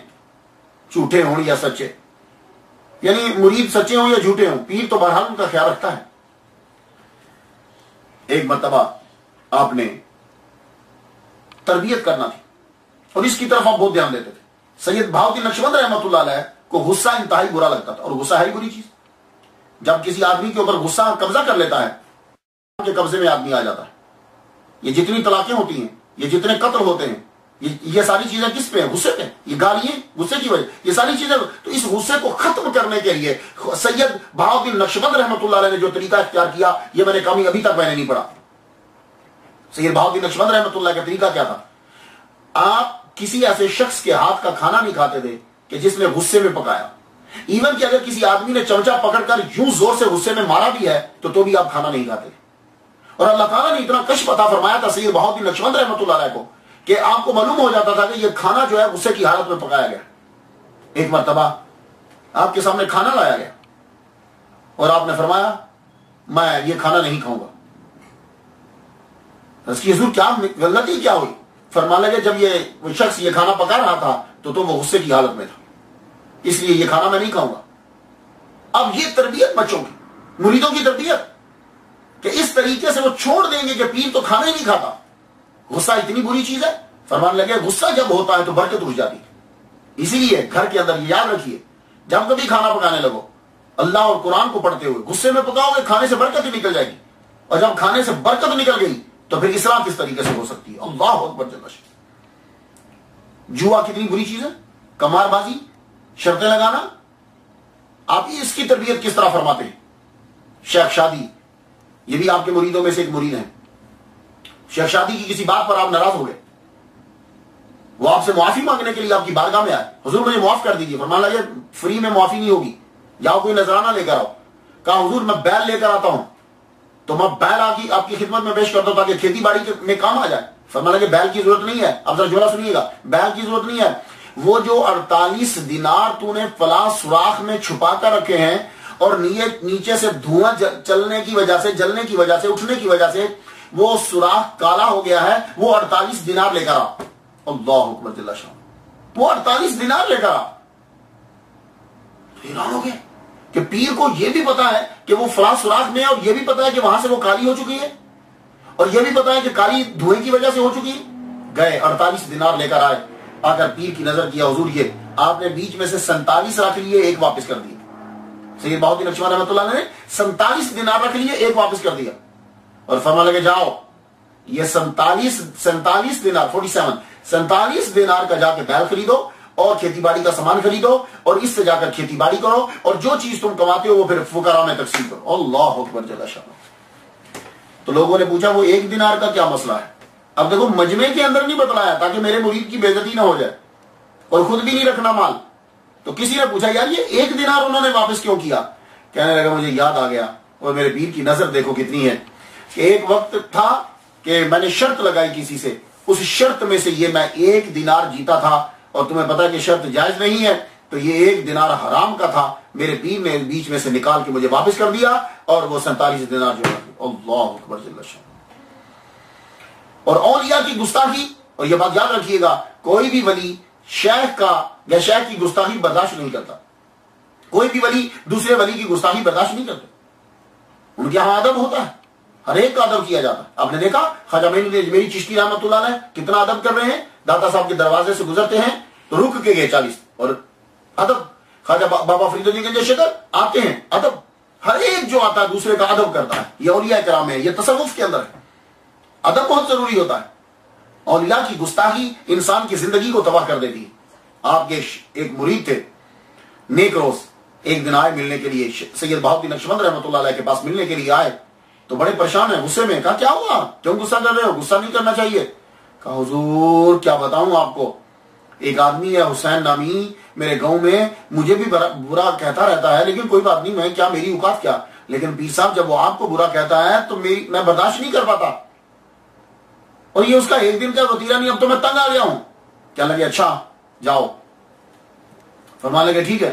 S1: جھوٹے ہون یا سچے, یعنی مرید سچے ہوں یا جھوٹے ہوں, پیر تو بہرحال ان کا خیال رکھتا ہے. ایک مرتبہ آپ نے تربیت کرنا تھی اور اس کی طرف آپ بہت دھیان دیتے تھے. سید بہاؤالدین نقشبند رحمۃ اللہ علیہ کو غصہ انتہائی برا لگتا تھا, اور غصہ ہے ہی بری چیز. جب کسی آدمی کے اوپر غصہ قبضہ کر لیتا ہے, کے قبضے میں آدمی آ جاتا ہے. یہ جتنی طلاقیں ہوتی ہیں, یہ جتنے قتل ہوتے ہیں, یہ ساری چیزیں کس پہ ہیں؟ غصے پہ. یہ گالیاں غصے کی وجہ, یہ ساری چیزیں. تو اس غصے کو ختم کرنے کے لیے سید بہاؤالدین نقشبند رحمۃ اللہ علیہ نے جو طریقہ اختیار کیا, یہ میں نے کمی ابھی تک میں نے نہیں پڑھا. سید بہاؤالدین نقشبند رحمۃ اللہ کا طریقہ کیا تھا؟ آپ کسی ایسے شخص کے ہاتھ کا کھانا نہیں کھاتے تھے کہ جس نے غصے میں پکایا. ایون کہ اگر کسی آدمی نے چمچہ پکڑ کر یوں زور سے غصے میں مارا بھی ہے تو بھی آپ کھانا نہیں کھاتے. اور اللہ تعالیٰ نے اتنا کشف عطا فرمایا تھا سید بہاؤالدین نقشبند رحمۃ اللہ علیہ کو کہ آپ کو معلوم ہو جاتا تھا کہ یہ کھانا جو ہے غصے کی حالت میں پکایا گیا. ایک مرتبہ آپ کے سامنے کھانا لایا گیا اور آپ نے فرمایا میں یہ کھانا نہیں کھاؤں گا. اس کی حضور کیا غلطی کیا ہوئی؟ فرمانے لگے جب یہ شخص یہ کھانا پکا رہا تھا تو وہ غصے کی حالت میں تھا, اس لیے یہ کھانا میں نہیں کھاؤں گا. اب یہ تربیت بچوں کی, مریدوں کی تربیت, کہ اس طریقے سے وہ چھوڑ دیں گے کہ پیر تو کھانا ہی نہیں کھاتا. غصہ اتنی بری چیز ہے. فرمان لگے غصہ جب ہوتا ہے تو برکت اٹھ جاتی ہے. اسی لیے گھر کے اندر یہ یاد رکھیے, جب کبھی کھانا پکانے لگو اللہ اور قرآن کو پڑھتے ہوئے غصے میں پکاؤ گے, کھانے سے برکت ہی نکل جائے گی. اور جب کھانے سے برکت نکل گئی تو پھر اصلاح کس طریقے سے ہو سکتی ہے؟ اللہ اکبر جل شانہ۔ جوا کتنی بری چیز ہے، قمار بازی، شرطیں لگانا، آپ اس کی تربیت کس طرح فرماتے ہیں؟ شیخ شادی، یہ بھی آپ کے مریدوں میں سے ایک مرید ہیں، شیخ شادی کی کسی بات پر آپ ناراض ہو گئے، وہ آپ سے معافی مانگنے کے لیے آپ کی بارگاہ میں آئے، حضور مجھے معاف کر دیجیے، فرمان لگے فری میں معافی نہیں ہوگی، جاؤ کوئی نذرانہ لے کر آؤ۔ کہا حضور میں بیل لے کر آتا ہوں، تو میں بیل آپ کی خدمت میں پیش کرتا ہوں تاکہ کھیتی باڑی میں کام آ جائے۔ فرمایا کہ بیل کی ضرورت نہیں ہے، اب ذرا جملہ سنیے گا، بیل کی ضرورت نہیں ہے، وہ جو 48 دینار تو نے فلاں سوراخ میں چھپا کر رکھے ہیں اور نیچے سے دھواں چلنے کی وجہ سے، جلنے کی وجہ سے، اٹھنے کی وجہ سے وہ سوراخ کالا ہو گیا ہے، وہ 48 دینار لے کر آ۔ اللہ اکبر جل شانہ، وہ 48 دینار لے کر آ۔ حیران ہو گئے کہ پیر کو یہ بھی پتا ہے کہ وہ فلاں سوراخ میں ہے، اور یہ بھی پتا ہے کہ وہاں سے وہ کالی ہو چکی ہے، اور یہ بھی پتا ہے کہ کالی دھوئیں کی وجہ سے ہو چکی ہے۔ گئے 48 دینار لے کر آئے، آ کر پیر کی نظر کیا، حضور یہ آپ نے بیچ میں سے 47 رکھ لیے، ایک واپس کر دیا۔ سید بہاؤالدین نقشبند رحمۃ اللہ نے 47 دینار رکھ لیے، ایک واپس کر دیا، اور فرمانے لگے جاؤ یہ 47 دینار 47 دینار کا جا کے بیل خریدو اور کھیتی باڑی کا سامان خریدو، اور اس سے جا کر کھیتی باڑی کرو، اور جو چیز تم کماتے ہو وہ پھر فقراء میں تقسیم کرو۔ اللہ اکبر جل شانہ۔ تو لوگوں نے پوچھا وہ 1 دینار کا کیا مسئلہ ہے؟ اب دیکھو مجمع کے اندر نہیں بتلایا تاکہ میرے مرید کی بے عزتی نہ ہو جائے، اور خود بھی نہیں رکھنا مال۔ تو کسی نے پوچھا یار یہ 1 دینار انہوں نے واپس کیوں کیا؟ کہنے لگا مجھے یاد آ گیا، اور میرے پیر کی نظر دیکھو کتنی ہے، کہ ایک وقت تھا کہ میں نے شرط لگائی کسی سے، اس شرط میں سے یہ میں 1 دینار جیتا تھا، اور تمہیں پتا کہ شرط جائز نہیں ہے، تو یہ 1 دینار حرام کا تھا، میرے پیر نے بیچ میں سے نکال کے مجھے واپس کر دیا، اور وہ 47 دینار جو ہے۔ اللہ اکبر جل شانہ۔ اور اولیاء کی گستاخی، اور یہ بات یاد رکھیے گا، کوئی بھی ولی شیخ کا یا شیخ کی گستاخی برداشت نہیں کرتا، کوئی بھی ولی دوسرے ولی کی گستاخی برداشت نہیں کرتا، ان کے یہاں ادب ہوتا ہے، ہر ایک کا ادب کیا جاتا ہے۔ آپ نے دیکھا خواجہ میری چشتی رحمۃ اللہ علیہ کتنا ادب کر رہے ہیں، داتا صاحب کے دروازے سے گزرتے ہیں تو رک کے گئے 40، اور ادب۔ خواجہ بابا فرید الدین گنج شکر آتے ہیں، ادب، ہر ایک جو آتا ہے دوسرے کا ادب کرتا ہے۔ یہ اولیاء کرام ہے، یہ تصوف کے اندر ہے، ادب بہت ضروری ہوتا ہے۔ اولیاء کی گستاخی انسان کی زندگی کو تباہ کر دیتی ہے۔ آپ کے ایک مرید تھے نیک روز، ایک دن آئے ملنے کے لیے، سید بہاؤالدین نقشبند رحمۃ اللہ علیہ کے پاس ملنے کے لیے آئے، تو بڑے پریشان ہیں، غصے میں۔ کہا کیا ہوا، کیوں غصہ کر رہے ہو؟ غصہ نہیں کرنا چاہیے۔ کہا حضور کیا بتاؤں آپ کو، ایک آدمی ہے حسین نامی میرے گاؤں میں، مجھے بھی برا کہتا رہتا ہے، لیکن کوئی بات نہیں، میں کیا، میری اوقات کیا، لیکن پیر صاحب جب وہ آپ کو برا کہتا ہے تو میں برداشت نہیں کر پاتا، اور یہ اس کا 1 دن کا وتیرہ نہیں، اب تو میں تنگ آ گیا ہوں۔ کیا لگے اچھا جاؤ، فرمانے لگے ٹھیک ہے،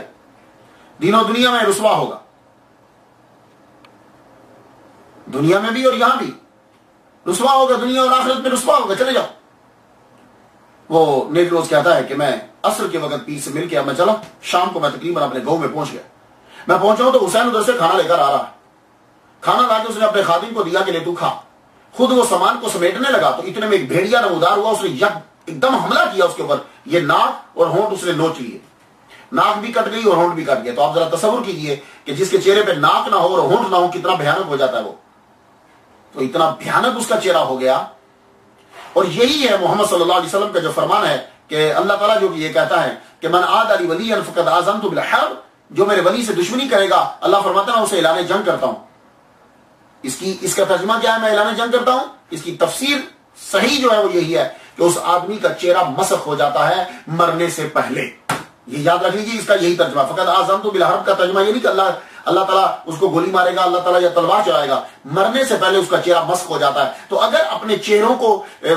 S1: دین و دنیا میں رسوا ہوگا، دنیا میں بھی اور یہاں بھی رسوا ہوگا، دنیا اور آخرت میں رسوا ہوگا، چلے جاؤ۔ وہ نیک روز کہتا ہے کہ میں عصر کے وقت پیر سے مل کے اب میں چلا، شام کو میں تقریباً اپنے گاؤں میں پہنچ گیا۔ میں پہنچا ہوں تو حسین ادھر سے کھانا لے کر آ رہا ہے، کھانا لا کے اس نے اپنے خادم کو دیا کہ لے تو کھا۔ خود وہ سامان کو سمیٹنے لگا تو اتنے میں ایک بھیڑیا نمودار ہوا، اس نے ایک دم حملہ کیا اس کے اوپر، یہ ناک اور ہونٹ اس نے نوچ لیے، ناک بھی کٹ گئی اور ہونٹ بھی کٹ گیا۔ تو آپ ذرا تصور کیجئے کہ جس کے چہرے پہ ناک نہ ہو اور ہونٹ نہ ہو کتنا بھیانک ہو جاتا ہے وہ، تو اتنا بھیانک اس کا چہرہ ہو گیا۔ اور یہی ہے محمد صلی اللہ علیہ وسلم کا جو فرمان ہے کہ اللہ تعالیٰ جو یہ کہتا ہے کہ من عاد لی ولیا فقد آذنت بالحرب، جو میرے ولی سے دشمنی کرے گا اللہ فرماتا ہے اسے اعلان جنگ کرتا ہوں۔ اس کا ترجمہ کیا ہے، میں اعلان جنگ کرتا ہوں؟ اس کی تفسیر صحیح جو ہے وہ یہی ہے کہ اس آدمی کا چہرہ مسخ ہو جاتا ہے مرنے سے پہلے۔ یہ یاد رکھ لیجیے، اس کا یہی ترجمہ۔ فقد آذنت بالحرب کا ترجمہ یہ نہیں کہ اللہ تعالیٰ اس کو گولی مارے گا، اللہ تعالیٰ یا تلوار چلائے گا، مرنے سے پہلے اس کا چہرہ مسخ ہو جاتا ہے۔ تو اگر اپنے چہروں کو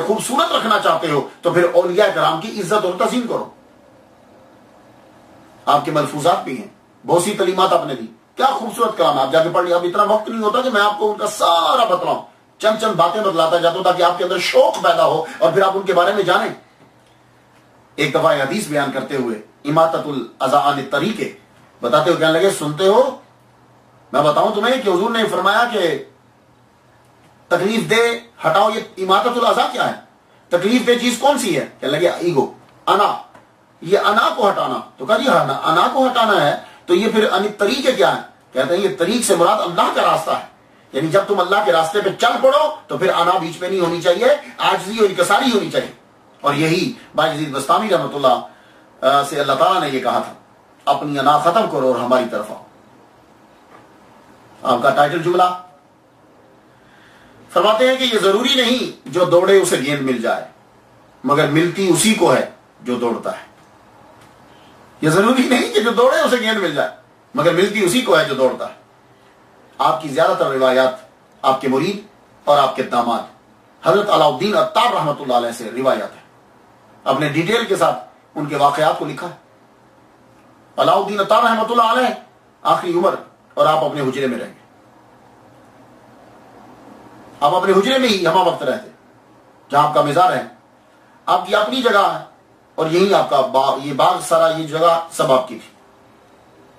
S1: خوبصورت رکھنا چاہتے ہو تو پھر اولیاء کرام کی عزت اور تعظیم کرو۔ آپ کے ملفوظات بھی ہیں، بہت سی تعلیمات آپ نے دی، کیا خوبصورت کلام، آپ جا کے پڑھ لیا۔ اب اتنا وقت نہیں ہوتا کہ میں آپ کو ان کا سارا بتلاؤں، چند چند باتیں بتلاتا جاتا ہوں تاکہ آپ کے اندر شوق پیدا ہو اور پھر آپ ان کے بارے میں جانیں۔ ایک دفعہ حدیث بیان کرتے ہوئے اماطۃ الاذی عن الطریق بتاتے ہوئے کہنے لگے سنتے ہو، میں بتاؤں تمہیں کہ حضور نے فرمایا کہ تکلیف دے ہٹاؤ، یہ اماطۃ الاذی کیا ہے، تکلیف دے چیز کون سی ہے؟ کہنے لگے ایگو، انا، یہ انا کو ہٹانا۔ تو کہا جی ہاں انا کو ہٹانا ہے، تو یہ پھر ان طریقے کیا ہے؟ کہتے ہیں یہ طریق سے مراد اللہ کا راستہ ہے، یعنی جب تم اللہ کے راستے پہ چل پڑو تو پھر انا بیچ پہ نہیں ہونی چاہیے، عاجزی اور انکساری ہونی چاہیے. اور یہی باجزید بسطامی رحمۃ اللہ سے اللہ تعالیٰ نے یہ کہا تھا، اپنی انا ختم کرو اور ہماری طرف آؤ. آپ کا ٹائٹل جملہ فرماتے ہیں کہ یہ ضروری نہیں جو دوڑے اسے گیند مل جائے، مگر ملتی اسی کو ہے جو دوڑتا ہے. یہ ضروری نہیں کہ جو دوڑے اسے گیند مل جائے، مگر ملتی اسی کو ہے جو دوڑتا ہے. آپ کی زیادہ تر روایات آپ کے مرید اور آپ کے داماد حضرت علاء الدین عطار رحمۃ اللہ علیہ سے روایات ہیں. اپنے ڈیٹیل کے ساتھ ان کے واقعات کو لکھا ہے. علاء الدین عطار رحمۃ اللہ علیہ آخری عمر، اور آپ اپنے حجرے میں رہیں گے. آپ اپنے حجرے میں ہی ہمہ وقت رہتے، جہاں آپ کا مزار ہے، آپ کی اپنی جگہ ہے، اور یہی آپ کا یہ باغ سارا، یہ جگہ سب آپ کی تھی.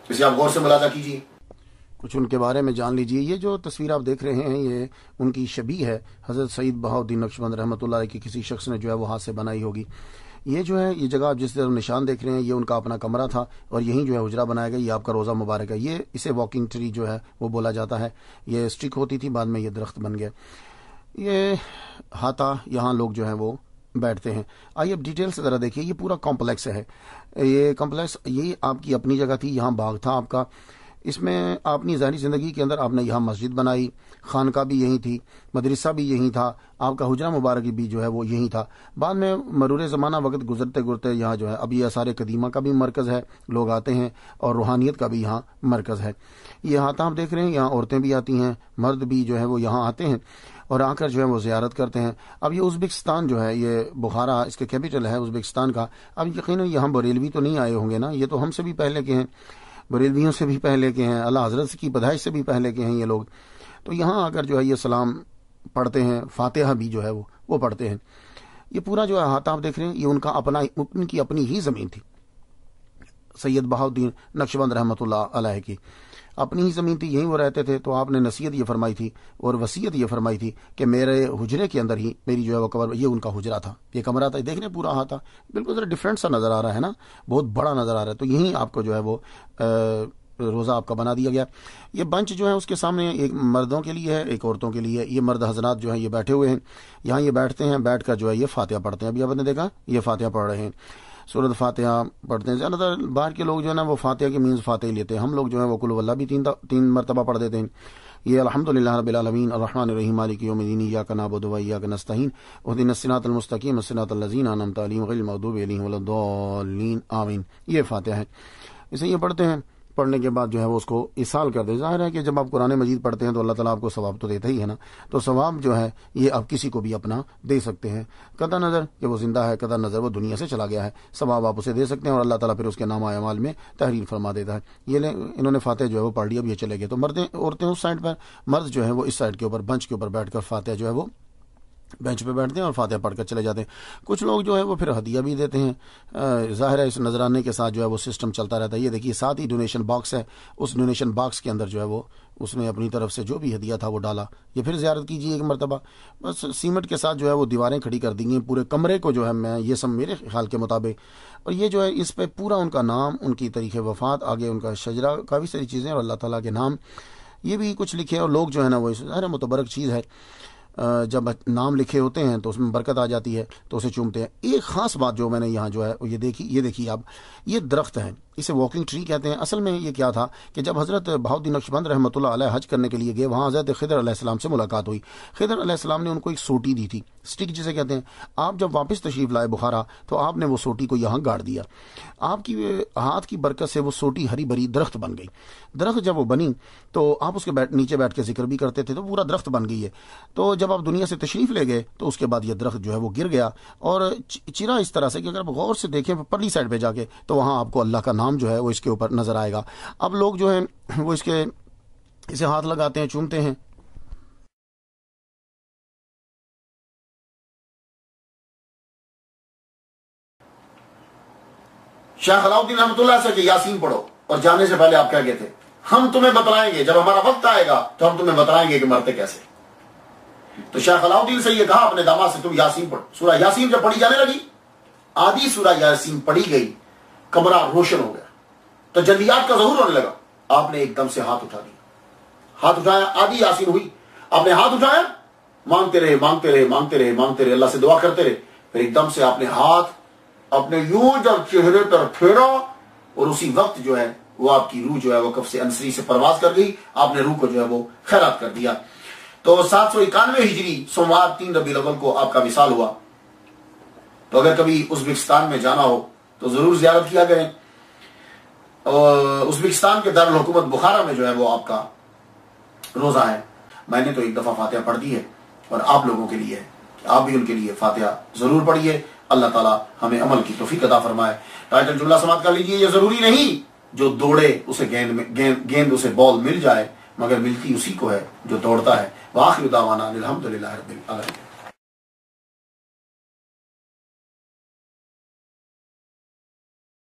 S1: اسے آپ غور سے ملاحظہ کیجیے، کچھ ان کے بارے میں جان لیجیے. یہ جو تصویر آپ دیکھ رہے ہیں یہ ان کی شبیہ ہے. حضرت سید بہاؤالدین نقشبند رحمۃ اللہ علیہ کی کسی شخص نے جو ہے وہ ہاتھ سے بنائی ہوگی. یہ جو ہے یہ جگہ آپ جس طرح نشان دیکھ رہے ہیں، یہ ان کا اپنا کمرہ تھا، اور یہیں جو ہے حجرہ بنایا گیا. یہ آپ کا روزہ مبارک ہے. یہ اسے واکنگ ٹری جو ہے وہ بولا جاتا ہے. یہ اسٹک ہوتی تھی، بعد میں یہ درخت بن گیا. یہ ہاتھا، یہاں لوگ جو ہیں وہ بیٹھتے ہیں. آئیے اب ڈیٹیل سے ذرا دیکھیے. یہ پورا کمپلیکس ہے. یہ کمپلیکس یہ آپ کی اپنی جگہ تھی، یہاں باغ تھا آپ کا. اس میں اپنی ظاہری زندگی کے اندر آپ نے یہاں مسجد بنائی، خانقاہ بھی یہی تھی، مدرسہ بھی یہی تھا، آپ کا حجرہ مبارک بھی جو ہے وہ یہی تھا. بعد میں مرور زمانہ وقت گزرتے گزرتے یہاں جو ہے اب یہ آثار قدیمہ کا بھی مرکز ہے، لوگ آتے ہیں، اور روحانیت کا بھی یہاں مرکز ہے. یہ ہاتھا آپ دیکھ رہے ہیں، یہاں عورتیں بھی آتی ہیں، مرد بھی جو ہے وہ یہاں آتے ہیں اور آ کر جو ہے وہ زیارت کرتے ہیں. اب یہ ازبکستان جو ہے، یہ بخارا اس کے کیپٹل ہے ازبکستان کا. اب یقیناً یہاں بریلوی تو نہیں آئے ہوں گے نا، یہ تو ہم سے بھی پہلے کے ہیں، بریلویوں سے بھی پہلے کے ہیں، اللہ حضرت کی پیدائش سے بھی پہلے کے ہیں یہ لوگ. تو یہاں آ کر جو ہے یہ سلام پڑھتے ہیں، فاتحہ بھی جو ہے وہ پڑھتے ہیں. یہ پورا جو ہے ہاتھ آپ دیکھ رہے ہیں، یہ ان کا ان کی اپنی ہی زمین تھی. سید بہاؤالدین نقشبند رحمۃ اللہ علیہ کی اپنی ہی زمین تھی، یہیں وہ رہتے تھے. تو آپ نے نصیحت یہ فرمائی تھی اور وصیت یہ فرمائی تھی کہ میرے حجرے کے اندر ہی میری جو ہے وہ قبر، یہ ان کا حجرہ تھا، یہ کمرہ تھا. دیکھ رہے پورا ہاتھا بالکل ذرا ڈفرینٹ سا نظر آ رہا ہے نا، بہت بڑا نظر آ رہا ہے. تو یہیں آپ کو جو ہے وہ روزہ آپ کا بنا دیا گیا. یہ بنچ جو ہے اس کے سامنے ایک مردوں کے لیے ہے، ایک عورتوں کے لیے. یہ مرد حضرات جو ہیں یہ بیٹھے ہوئے ہیں، یہاں یہ بیٹھتے ہیں، بیٹھ کر جو ہے یہ فاتحہ پڑھتے ہیں. ابھی آپ نے دیکھا یہ فاتحہ پڑھ رہے ہیں، سورۃ فاتحہ پڑھتے ہیں. زیادہ تر باہر کے لوگ جو ہے نا وہ فاتحہ کے مینز فاتحہ لیتے ہیں. ہم لوگ جو ہے وہ قل ہو اللہ بھی تین مرتبہ پڑھ دیتے ہیں. یہ الحمدللہ رب العالمین الرحمن الرحیم مالک یوم الدین ایاک نعبد و ایاک نستعین اهدنا الصراط المستقیم صراط الذین انعمت علیہم غیر المغضوب علیہم ولا الضالین آمین. یہ فاتحہ ہے، اسے یہ پڑھتے ہیں. پڑھنے کے بعد جو ہے وہ اس کو اصال کر دے. ظاہر ہے کہ جب آپ قرآن مجید پڑھتے ہیں تو اللہ تعالیٰ آپ کو ثواب تو دیتا ہی ہے نا. تو ثواب جو ہے یہ آپ کسی کو بھی اپنا دے سکتے ہیں، قطع نظر کہ وہ زندہ ہے، قطع نظر وہ دنیا سے چلا گیا ہے. ثواب آپ اسے دے سکتے ہیں اور اللہ تعالیٰ پھر اس کے نام اعمال میں تحریر فرما دیتا ہے. یہ انہوں نے فاتحہ جو ہے وہ پڑھ لی، اب یہ چلے گئے. تو عورتیں اس سائڈ پر، مرد جو ہے وہ اس سائڈ کے اوپر بنچ کے اوپر بیٹھ کر فاتحہ جو ہے وہ بینچ پہ بیٹھتے ہیں اور فاتحہ پڑھ کر چلے جاتے ہیں. کچھ لوگ جو ہے وہ پھر ہدیہ بھی دیتے ہیں. ظاہر ہے اس نذرانے کے ساتھ جو ہے وہ سسٹم چلتا رہتا ہے. یہ دیکھیے ساتھ ہی ڈونیشن باکس ہے، اس ڈونیشن باکس کے اندر جو ہے وہ اس نے اپنی طرف سے جو بھی ہدیہ تھا وہ ڈالا. یہ پھر زیارت کیجیے ایک مرتبہ. بس سیمنٹ کے ساتھ جو ہے وہ دیواریں کھڑی کر دی ہیں پورے کمرے کو جو ہے، میں یہ سب میرے خیال کے مطابق. اور یہ جو ہے اس پہ پورا ان کا نام، ان کی تاریخ وفات، آگے ان کا شجرہ، کافی ساری چیزیں اور اللہ تعالیٰ کے نام یہ بھی کچھ لکھے. اور لوگ جو ہے نا وہ ظاہر متبرک چیز ہے، جب نام لکھے ہوتے ہیں تو اس میں برکت آ جاتی ہے تو اسے چومتے ہیں. ایک خاص بات جو میں نے یہاں جو ہے یہ دیکھی اب یہ درخت ہے، اسے واکنگ ٹری کہتے ہیں. اصل میں یہ کیا تھا کہ جب حضرت بہاؤالدین نقشبند رحمۃ اللہ علیہ حج کرنے کے لیے گئے، وہاں حضرت خضر علیہ السلام سے ملاقات ہوئی. خضر علیہ السلام نے ان کو ایک سوٹی دی تھی، سٹک جسے کہتے ہیں. آپ جب واپس تشریف لائے بخارا تو آپ نے وہ سوٹی کو یہاں گاڑ دیا. آپ کی ہاتھ کی برکت سے وہ سوٹی ہری بھری درخت بن گئی. درخت جب وہ بنی تو آپ اس کے نیچے بیٹھ کے ذکر بھی کرتے تھے، تو پورا درخت بن گئی ہے. تو جب آپ دنیا سے تشریف لے گئے تو اس کے بعد یہ درخت جو ہے وہ گر گیا اور چرا اس طرح سے کہ اگر آپ غور سے دیکھیں پرلی سائڈ پہ جا کے تو وہاں آپ کو اللہ کا نام جو ہے وہ اس کے اوپر نظر آئے گا. اب لوگ جو ہیں وہ اسے ہاتھ لگاتے ہیں، چومتے ہیں. شیخ علاء الدین رحمۃ اللہ سے کہ یاسین پڑھو، اور جانے سے پہلے آپ کیا کہتے، ہم تمہیں بتلائیں گے جب ہمارا وقت آئے گا تو ہم تمہیں بتلائیں گے کہ مرتے کیسے. تو شیخ علاء الدین سے یہ کہا اپنے داماد سے، تم یاسین پڑھو. سورہ یاسین جب پڑھی جانے لگی، آدھی سورہ یاسین پڑھی گئی، کمرہ روشن ہو گیا، تجلیات کا ظہور ہونے لگا. آپ نے ایک دم سے ہاتھ اٹھا دیا، ہاتھ اٹھایا، آدھی یاسین ہوئی. آپ نے ہاتھ اٹھایا، مانگتے رہے مانگتے رہے مانگتے رہے مانگتے رہے، اللہ سے دعا کرتے رہے، پھر ایک دم سے آپ نے ہاتھ اپنے یوں جب چہرے پر پھیرا اور اسی وقت جو ہے وہ آپ کی روح جو ہے وہ کف سے انصری سے پرواز کر گئی، آپ نے روح کو جو ہے وہ خیرات کر دیا۔ تو 791 ہجری سوموار 3 ربیع الاول کو آپ کا وصال ہوا۔ تو اگر کبھی ازبکستان میں جانا ہو تو ضرور زیارت کیا کریں۔ اور ازبکستان کے دارالحکومت بخارا میں جو ہے وہ آپ کا روزہ ہے۔ میں نے تو ایک دفعہ فاتحہ پڑھ دی ہے اور آپ لوگوں کے لیے آپ بھی ان کے لیے فاتحہ ضرور پڑھیے۔ اللہ تعالیٰ ہمیں عمل کی توفیق عطا فرمائے۔ ٹائٹل جملہ سماعت کر لیجئے، یہ ضروری نہیں جو دوڑے اسے گیند اسے بال مل جائے، مگر ملتی اسی کو ہے جو دوڑتا ہے۔ وآخر دعوانا الحمدللہ رب العالمین۔